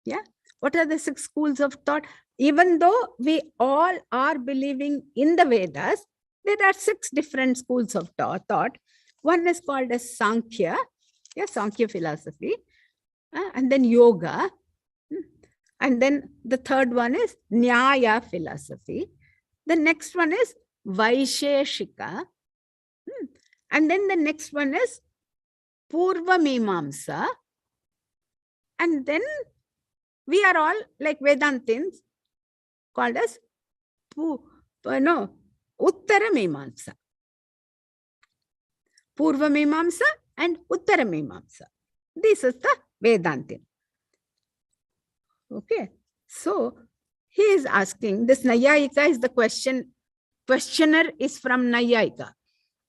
Yeah. What are the 6 schools of thought? Even though we all are believing in the Vedas, there are 6 different schools of thought. One is called as Sankhya, yeah, Sankhya philosophy, and then Yoga, and then the third one is Nyaya philosophy. The next one is Vaisheshika, and then the next one is Purva Mimamsa, and then we are all like Vedantins called as Uttara Mimamsa. Purva Mimamsa and Uttara Mimamsa. This is the Vedantin. Okay. So he is asking, this Nayayika is the questioner is from Nayayika.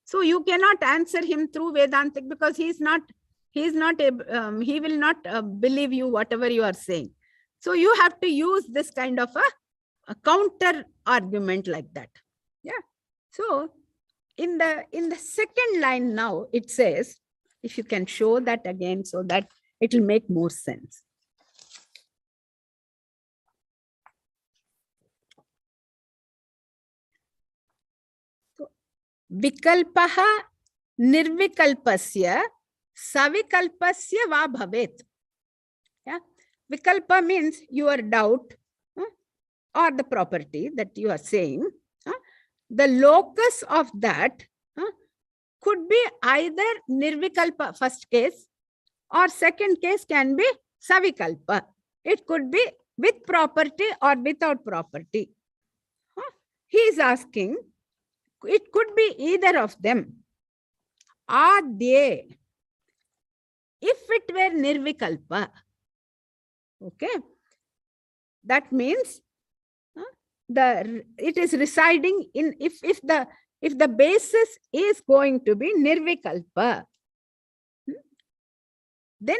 So you cannot answer him through Vedantic because he will not believe you whatever you are saying. So you have to use this kind of a counter argument like that. Yeah. So in the second line now, it says, if you can show that again so that it will make more sense. So, vikalpaha nirvikalpasya savikalpasya va bhavet. Yeah. Vikalpa means your doubt or the property that you are saying. The locus of that could be either nirvikalpa, first case, or second case can be savikalpa. It could be with property or without property. He is asking, it could be either of them. Adye, if it were nirvikalpa, okay, that means it is residing in, if the basis is going to be nirvikalpa, then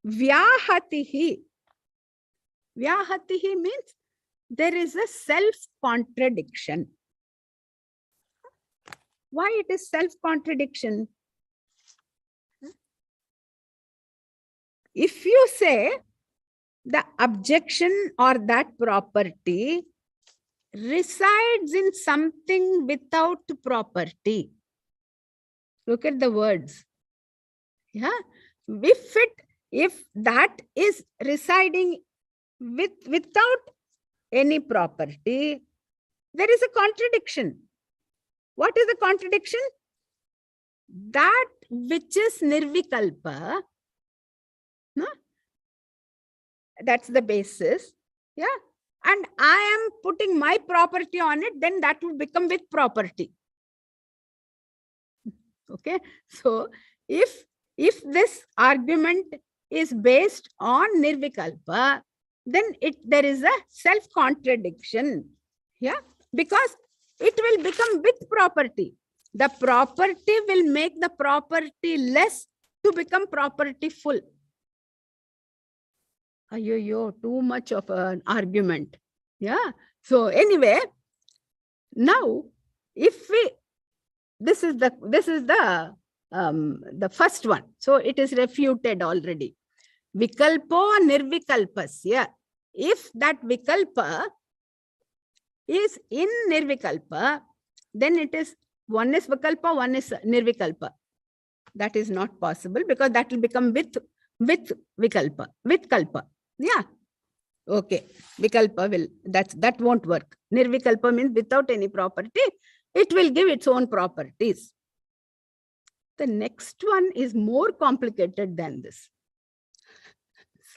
vyahatihi means there is a self-contradiction. Why it is self-contradiction? If you say the objection or that property resides in something without property. Look at the words. Yeah. If that is residing without any property, there is a contradiction. What is the contradiction? That which is nirvikalpa, no? That's the basis. Yeah. And I am putting my property on it, then that will become with property. Okay. So if this argument is based on nirvikalpa, then there is a self-contradiction. Yeah. Because it will become with property. The property will make the property less to become property full. Too much of an argument. Yeah. So anyway, now if this is the first one. So it is refuted already. Vikalpo nirvikalpasya. If that vikalpa is in nirvikalpa, then it is one is vikalpa, one is nirvikalpa. That is not possible because that will become with vikalpa, with kalpa. Yeah. Okay. Vikalpa will, that won't work. Nirvikalpa means without any property, it will give its own properties. The next one is more complicated than this.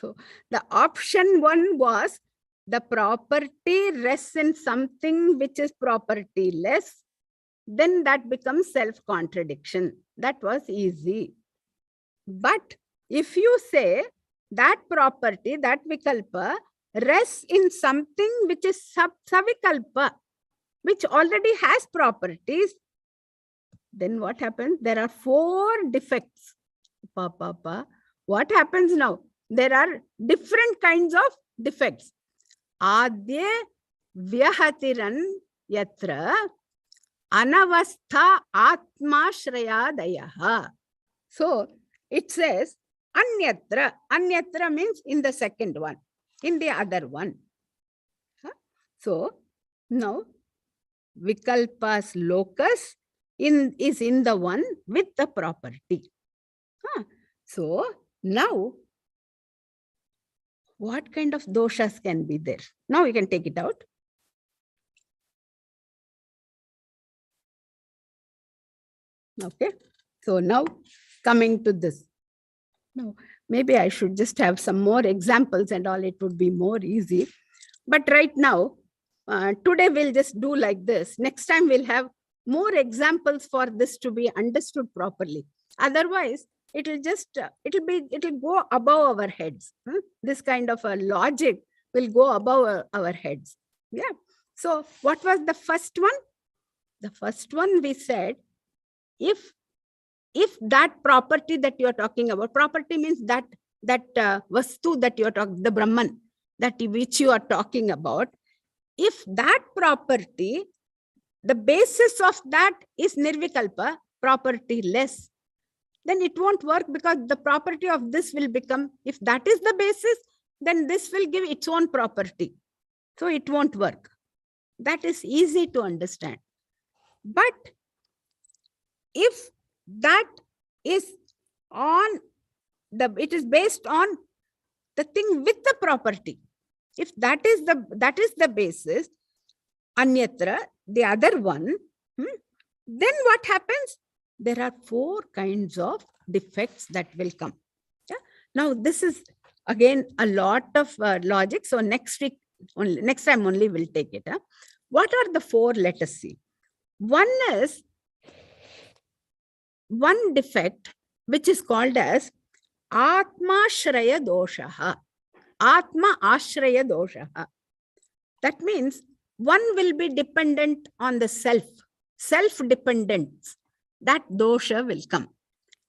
So the option one was the property rests in something which is propertyless, then that becomes self-contradiction. That was easy. But if you say that property, that vikalpa, rests in something which is savikalpa, which already has properties, then what happens? There are 4 defects. What happens now? There are different kinds of defects. Adye vyahatiran yatra anavastha atmashrayadayaha. So it says anyatra. Anyatra means in the second one, in the other one. So now vikalpa's locus is in the one with the property. So now what kind of doshas can be there? Now you can take it out. Okay. So now coming to this. Now, maybe I should just have some more examples and all, it would be more easy. But right now, today we'll just do like this. Next time we'll have more examples for this to be understood properly. Otherwise, it'll go above our heads. This kind of a logic will go above our heads. Yeah. So what was the first one? The first one we said if that property that you are talking about, property means that vastu that you are talking, the Brahman, that which you are talking about, if that property, the basis of that is nirvikalpa, property less, then it won't work, because the property of this will become, if that is the basis, then this will give its own property. So it won't work. That is easy to understand. But if that is it is based on the thing with the property. If that is the basis, anyatra, the other one, then what happens? There are 4 kinds of defects that will come. Yeah? Now, this is again a lot of logic. So next time only we'll take it. What are the 4? Let us see. One is one defect which is called as Atma Ashraya Doshaha. Atma Ashraya Doshaha. That means one will be dependent on the self-dependence. That dosha will come.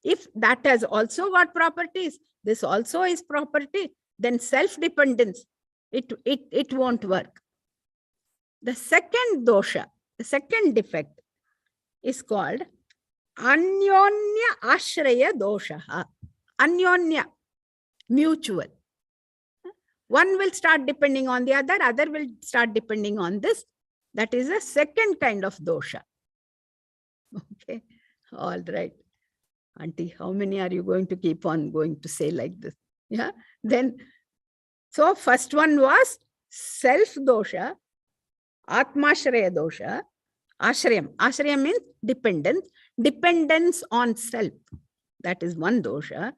If that has also got properties, this also is property, then self-dependence, it won't work. The second dosha, the second defect is called Anyonya Ashraya Doshaha. Anyonya, mutual. One will start depending on the other will start depending on this. That is a second kind of dosha. Okay, all right. Auntie, how many are you going to keep on going to say like this? Yeah, then, so first one was self dosha, Atmashraya dosha, Ashrayam. Ashrayam means dependence, dependence on self. That is one dosha,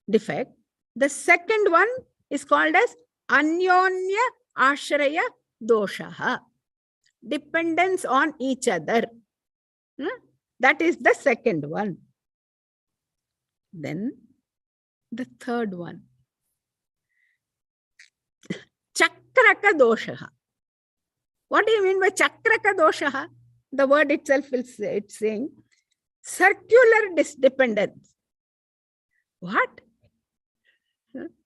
defect. The second one is called as Anyonya Ashraya dosha, dependence on each other. That is the second one. Then the third one, Chakraka dosha. What do you mean by Chakraka dosha? The word itself will say, it's saying circular dependence. What?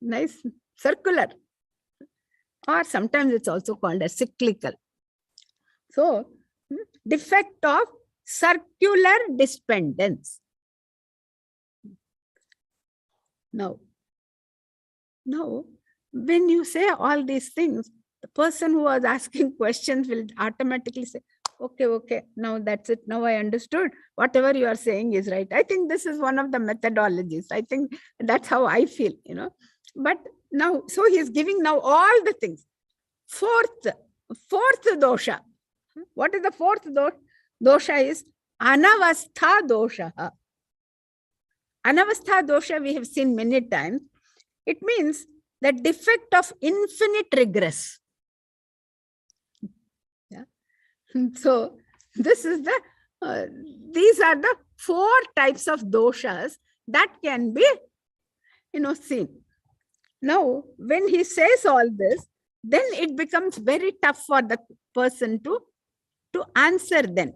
Nice, circular. Or sometimes it's also called as cyclical. So, defect of circular dependence. Now, when you say all these things, the person who was asking questions will automatically say, okay, now that's it. Now I understood. Whatever you are saying is right. I think this is one of the methodologies. I think that's how I feel, But now, so he is giving now all the things. Fourth dosha. What is the fourth dosha? Dosha is Anavastha dosha. Anavastha dosha we have seen many times. It means the defect of infinite regress. Yeah. So this is these are the 4 types of doshas that can be, seen. Now, when he says all this, then it becomes very tough for the person to answer then.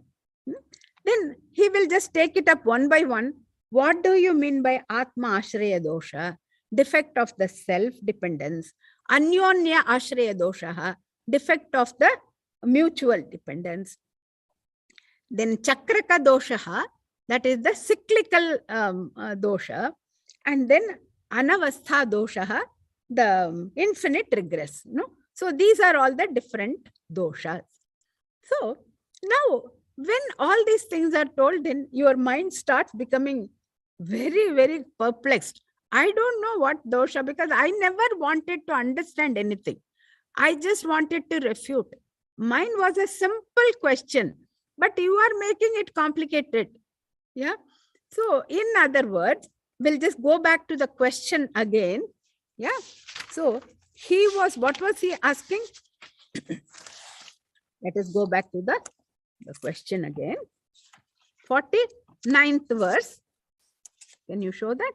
Then he will just take it up one by one. What do you mean by Atma Ashraya dosha? Defect of the self-dependence. Anyonya Ashraya dosha, defect of the mutual dependence. Then Chakraka dosha, that is the cyclical dosha. And then Anavastha dosha, the infinite regress. So these are all the different doshas. So now, when all these things are told, then your mind starts becoming very, very perplexed. I don't know what dosha, because I never wanted to understand anything. I just wanted to refute. Mine was a simple question, but you are making it complicated. Yeah. So in other words, we'll just go back to the question again. Yeah. So what was he asking? Let us go back to the question again. 49th verse. Can you show that?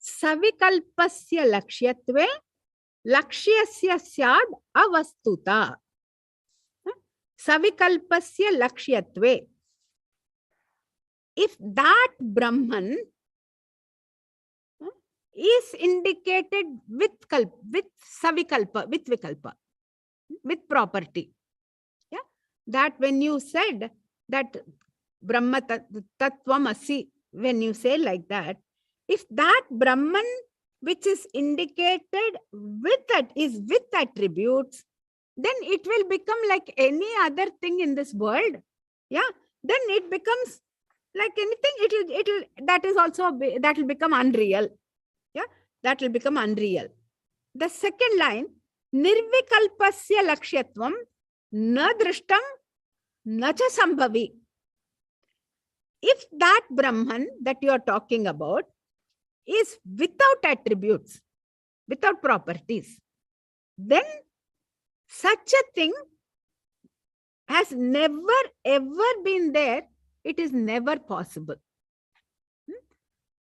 Savikalpasya lakshyatve lakshyasya syad avastuta. Savikalpasya lakshyatve. If that Brahman is indicated with savikalpa, with vikalpa, with property. Yeah, that when you said that Brahma Tattvamasi, when you say like that, if that Brahman which is indicated with that is with attributes, then it will become like any other thing in this world. Yeah, then it becomes like anything. That is also, that will become unreal. Yeah, that will become unreal. The second line, nirvikalpasya lakshyatvam na drishtam na cha sambhavi. If that Brahman that you are talking about is without attributes, without properties, then such a thing has never ever been there. It is never possible.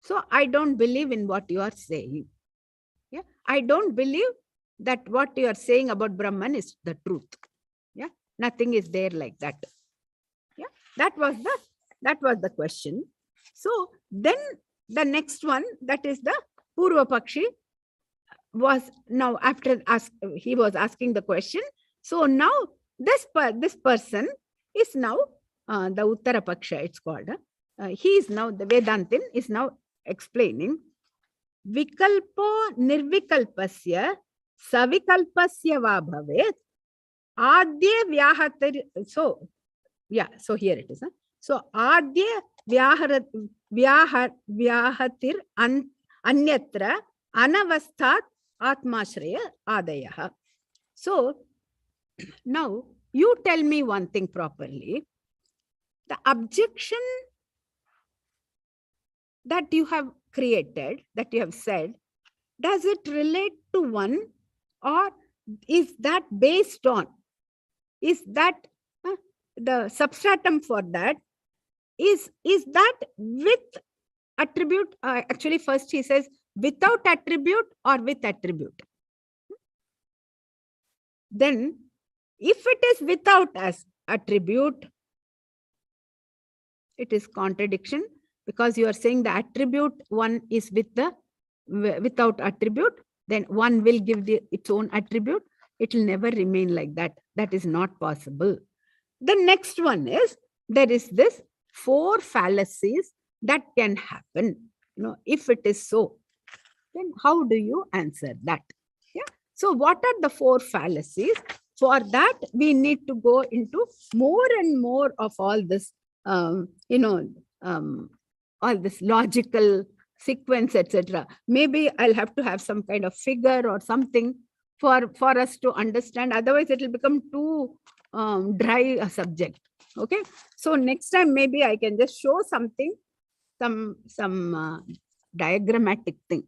So I don't believe in what you are saying. Yeah, I don't believe that what you are saying about Brahman is the truth. Yeah, nothing is there like that. Yeah, that was the question. So then the next one, that is the Purva Pakshi, was now after he was asking the question. So now this person is now the Uttara Paksha, it's called. He is now, the Vedantin is now explaining Vikalpo nirvikalpasya savikalpasya va bhavet adya vyahatir. So yeah, so here it is. So adya vyahatir anyatra anavasthat atmashraya adayah. So now you tell me one thing properly. The objection that you have created, that you have said, does it relate to one, or is that based on, is that the substratum for that, is that with attribute? Actually, first he says without attribute or with attribute. Then if it is without as attribute, it is contradiction, because you are saying the attribute one is with the without attribute, then one will give its own attribute. It will never remain like that. That is not possible. The next one is, there is this 4 fallacies that can happen. If it is so, then how do you answer that? Yeah. So what are the 4 fallacies? For that, we need to go into more and more of all this, all this logical sequence, etc. Maybe I'll have to have some kind of figure or something for us to understand. Otherwise, it will become too dry a subject. Okay. So next time, maybe I can just show something, some diagrammatic thing.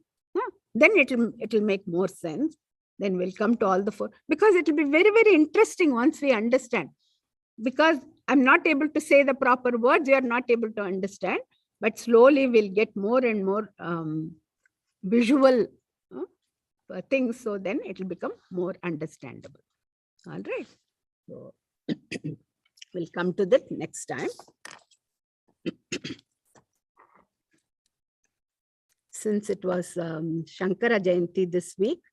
Then it will make more sense. Then we'll come to all the 4, because it will be very, very interesting once we understand. Because I'm not able to say the proper words, you are not able to understand, but slowly we'll get more and more visual things. So then it will become more understandable. All right. So we'll come to that next time. Since it was Shankara Jayanti this week,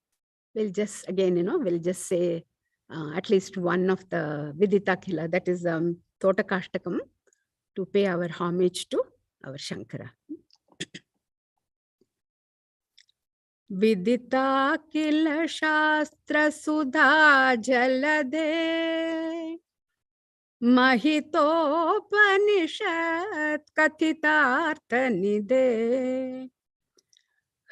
we'll just again, we'll just say at least one of the Vidita Khila, that is Totakashtakam, to pay our homage to our Shankara. Vidita Khila Shastra Sudha Jalade Mahitopanishad Kathitartha Nide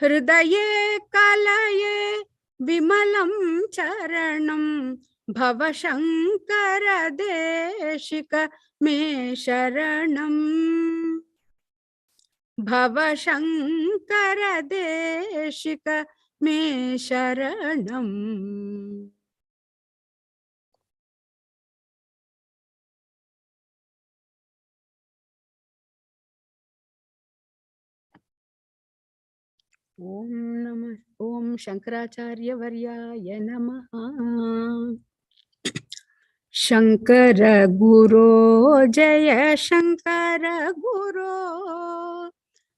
Hridaye Kalaye Vimalam Charanam Bhavashankara Deshika Me Sharanam Bhavashankara Deshika Me Sharanam. Om Shankaracharya Varyaya Namaha. Shankara Guru Jaya Shankara Guru.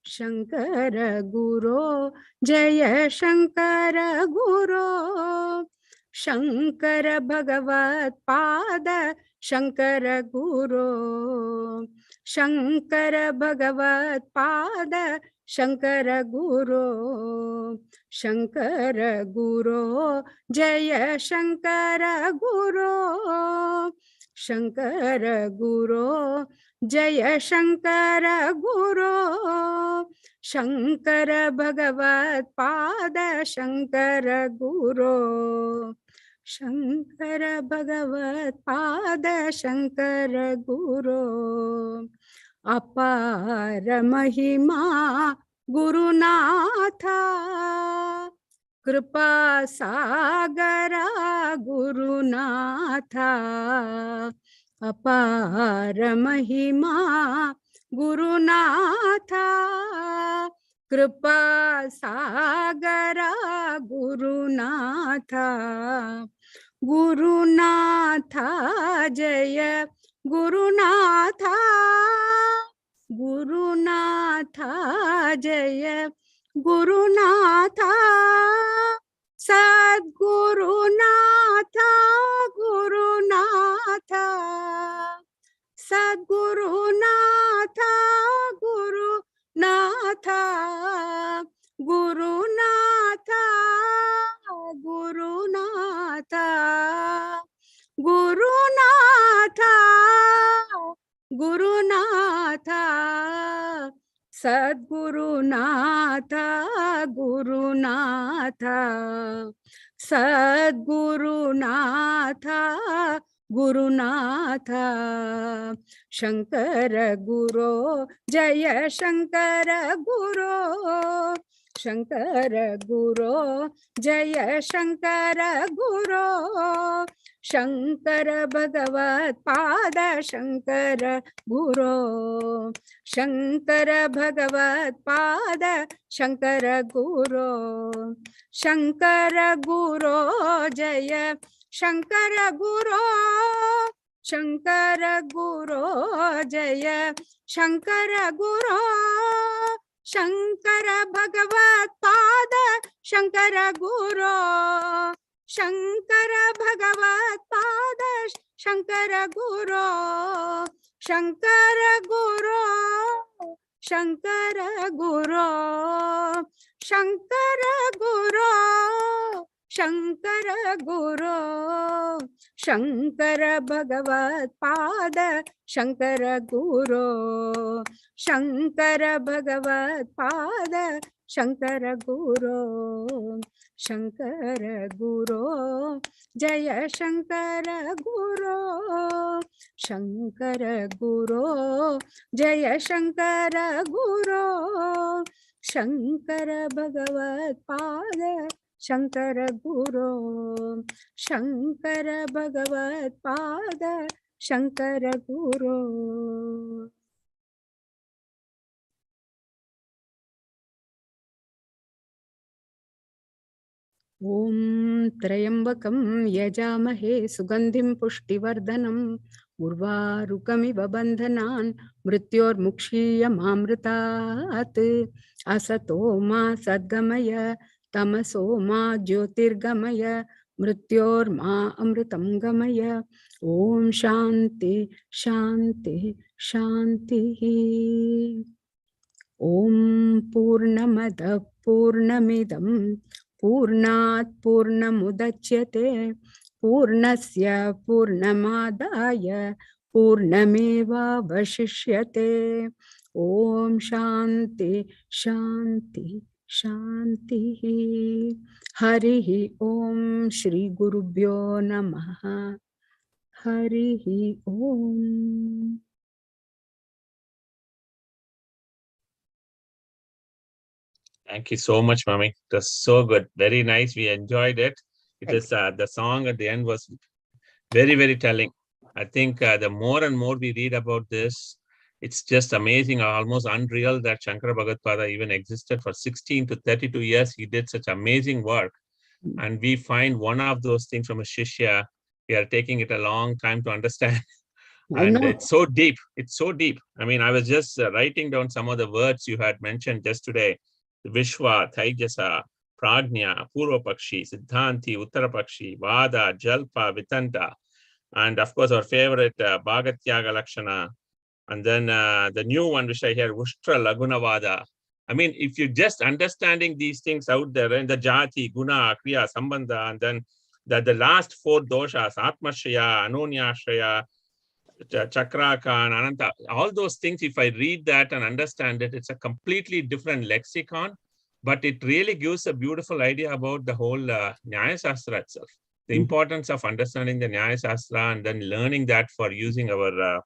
Shankara Guru Jaya Shankara Guru. Shankara Bhagavat Pada Shankara Guru. Shankara Bhagavat Pada Shankara Guru. Shankara Guru Jaya Shankara Guru. Shankara Guru Jaya Shankara Guru. Shankara Bhagavat Pada Shankara Guru. Shankara Bhagavat Pada Shankara Guru. Apara Mahima Gurunatha. Kripa Sagara Gurunatha. Apara Mahima Gurunatha. Kripa Sagara Gurunatha. Gurunatha Jaya Gurunatha. Gurunatha Jaya Gurunatha. Sadgurunatha Gurunatha. Sadgurunatha Gurunatha. Gurunatha Gurunatha. Gurunatha Gurunatha. Sadgurunatha Gurunatha. Sadgurunatha Gurunatha. Shankara Guru Jaya Shankara Guru. Shankara Guru Jaya Shankara Guru. Shankara Bhagavat Pada Shankara Guru. Shankara Bhagavat Pada Shankara Guru. Shankara Guru Jaya Shankara Guru. Shankara Guru Jaya Shankara Guru. Shankara Bhagavat Pada Shankara Guru. Shankara Bhagavat Pada Shankara Guru. Shankara Guru. Shankara Guru. Shankara Guru. Shankara Guru. Shankara Bhagavat Pada Shankara Guru. Shankara Bhagavat Pada Shankara Guru. Shankara Guru Jaya Shankara Guru. Shankara Guru Jaya Shankara Guru. Shankara Bhagavat Pada Shankara Guru. Shankara Bhagavat Pada Shankara Guru. Om Trayambakam Yajamahe Sugandhim Pushtivardanam Urvarukamiva Bandhanan Mrityor Mukshiyamamritat Asato Ma Sadgamaya Tamaso Ma Jyotirgamaya Mrityor Ma Amritam Gamaya. Om Shanti Shanti Shanti. Om Purnamada Purnamidam Purnat Purnamudachyate Purnasya Purnamadaya Purnameva Vashishyate. Om Shanti Shanti Shanti. Harihi Om Shri Gurubhyo Namaha. Harihi Om. Thank you so much, Mami. It was so good. Very nice. We enjoyed it. It is the song at the end was very, very telling. I think the more and more we read about this, It's just amazing, almost unreal that Shankara Bhagatpada even existed for 16 to 32 years. He did such amazing work. And we find one of those things from a Shishya. We are taking it a long time to understand. And it's so deep. It's so deep. I mean, I was just writing down some of the words you had mentioned just today. Vishwa, Taijasa, Prajna, Purvapakshi, Siddhanti, Uttarapakshi, Vada, Jalpa, Vitanta. And of course, our favorite Bhagatyaga Lakshana. And then the new one, which I hear, Ushtra Lagunavada. I mean, if you're just understanding these things out there, and the Jati, Guna, Kriya, Sambandha, and then the last 4 doshas, Atmashaya, Anonyashraya, Chakraka, and Ananta, all those things, if I read that and understand it, it's a completely different lexicon, but it really gives a beautiful idea about the whole Nyaya Sastra itself. The importance of understanding the Nyaya Sastra and then learning that for using our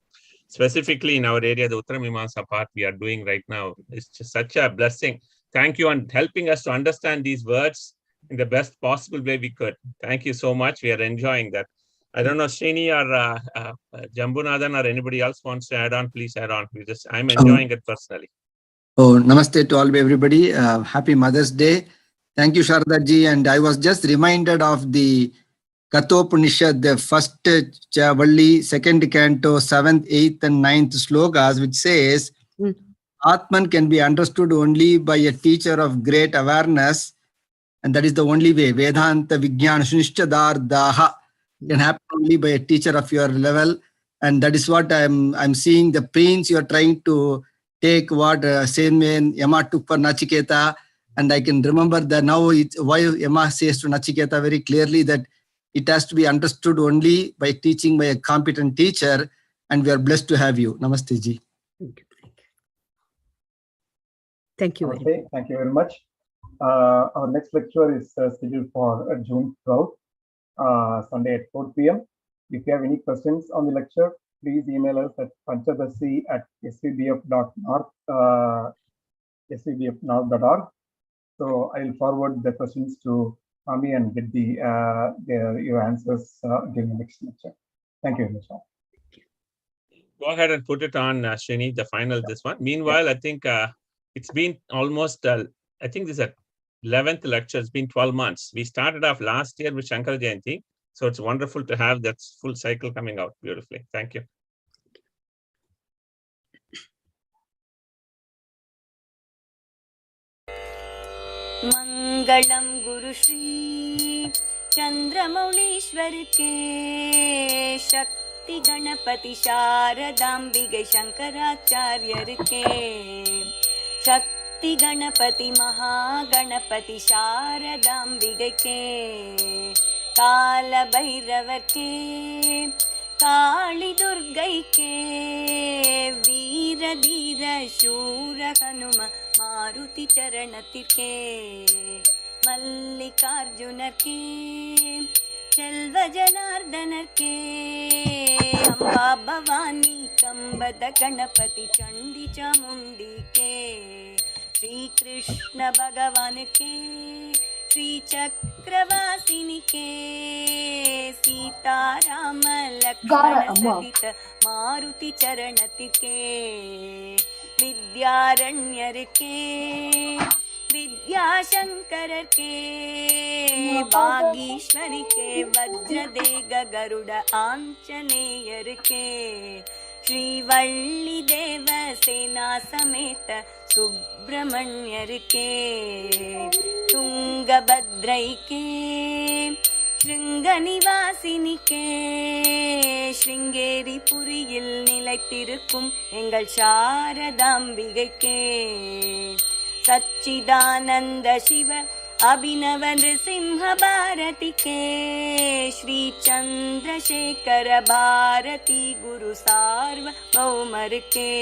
specifically in our area, the Uttara Mimamsa part we are doing right now. It's just such a blessing. Thank you on helping us to understand these words in the best possible way we could. Thank you so much. We are enjoying that. I don't know, Srini or Jambunathan or anybody else wants to add on, please add on. I'm enjoying it personally. Oh, namaste to all everybody. Happy Mother's Day. Thank you, Sharada ji. And I was just reminded of the Kathopanishad, the first Valli, second canto, 7th, 8th, and 9th slokas, which says, Atman can be understood only by a teacher of great awareness, and that is the only way. Vedanta Vijnana Sunishchadar Daha can happen only by a teacher of your level, and that is what I'm seeing. The pains you are trying to take, what same way Yama took for Nachiketa, and I can remember that now why Yama says to Nachiketa very clearly that it has to be understood only by teaching by a competent teacher, and we are blessed to have you. Namaste ji. Thank you. Okay, thank you very much. Our next lecture is scheduled for June 12th, Sunday at 4 p.m. If you have any questions on the lecture, please email us at panchadasi@svbf.org. svbf.org. So I will forward the questions to Ami and get your answers during the next lecture. Thank you very much. Go ahead and put it on, Srini, the final this one. Meanwhile, I think it's been almost, I think this is a 11th lecture. It's been 12 months. We started off last year with Shankara Jayanti. So it's wonderful to have that full cycle coming out beautifully. Thank you. मंगलम गुरु श्री चंद्रमौलीश्वर के शक्ति गणपति शारदांबिके शंकराचार्यर के शक्ति गणपति महागणपति शारदांबिके के काल भैरव के काली दुर्गै के वीर धीर शूर हनुम मारुति चरणतिर्के मल्लिकार्जुनर के चल्व जनार्दनर के अम्बा भवानी कंबद गणपति चंडी चामुंडी के श्री कृष्ण भगवान के श्री चक्रवासिनी के सीताराम लक्ष्मण सहित मारुति चरणतिर्के विद्यारण्यर के विद्याशंकर के वागीश्वरी के वज्रदेग गरुड़ आंजनेयर के श्रीवल्ली देव सेना समेत सुब्रमण्यर के तुंगभद्रै के श्रृंगनिवासिनी के श्रृंगेरी पुरिயில் நிலைத்திருக்கும் எங்கள் சாரதாம்பிகை के सच्चिदानंद शिव अभिनव नृसिंह भारती के श्री चंद्रशेखर भारती गुरु सार्वभौमर के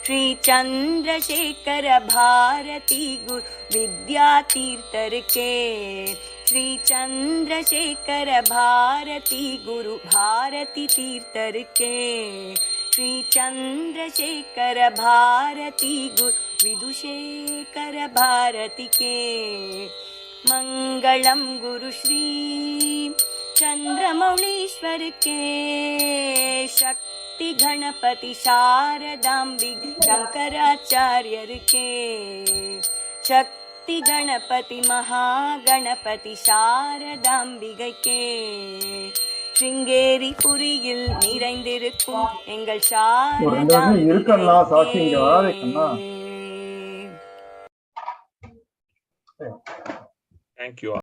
श्री चंद्रशेखर भारती गुरु विद्यातीर्थर के श्री चंद्रशेखर भारती गुरु भारती तीर्थर के श्री चंद्रशेखर भारती गुरु विदुशेखर भारती के मंगलम गुरु श्री चंद्रमौलीश्वर के शक्ति சக்தி கணபதி சாரதாம்பிகை சங்கராச்சாரியருக்கே சக்தி கணபதி மகாகணபதி சாரதாம்பிகைக்கே சிங்கேரி புரியில் நிறைந்திருக்கும் எங்கள் சாரதாம்பிகை. Thank you all.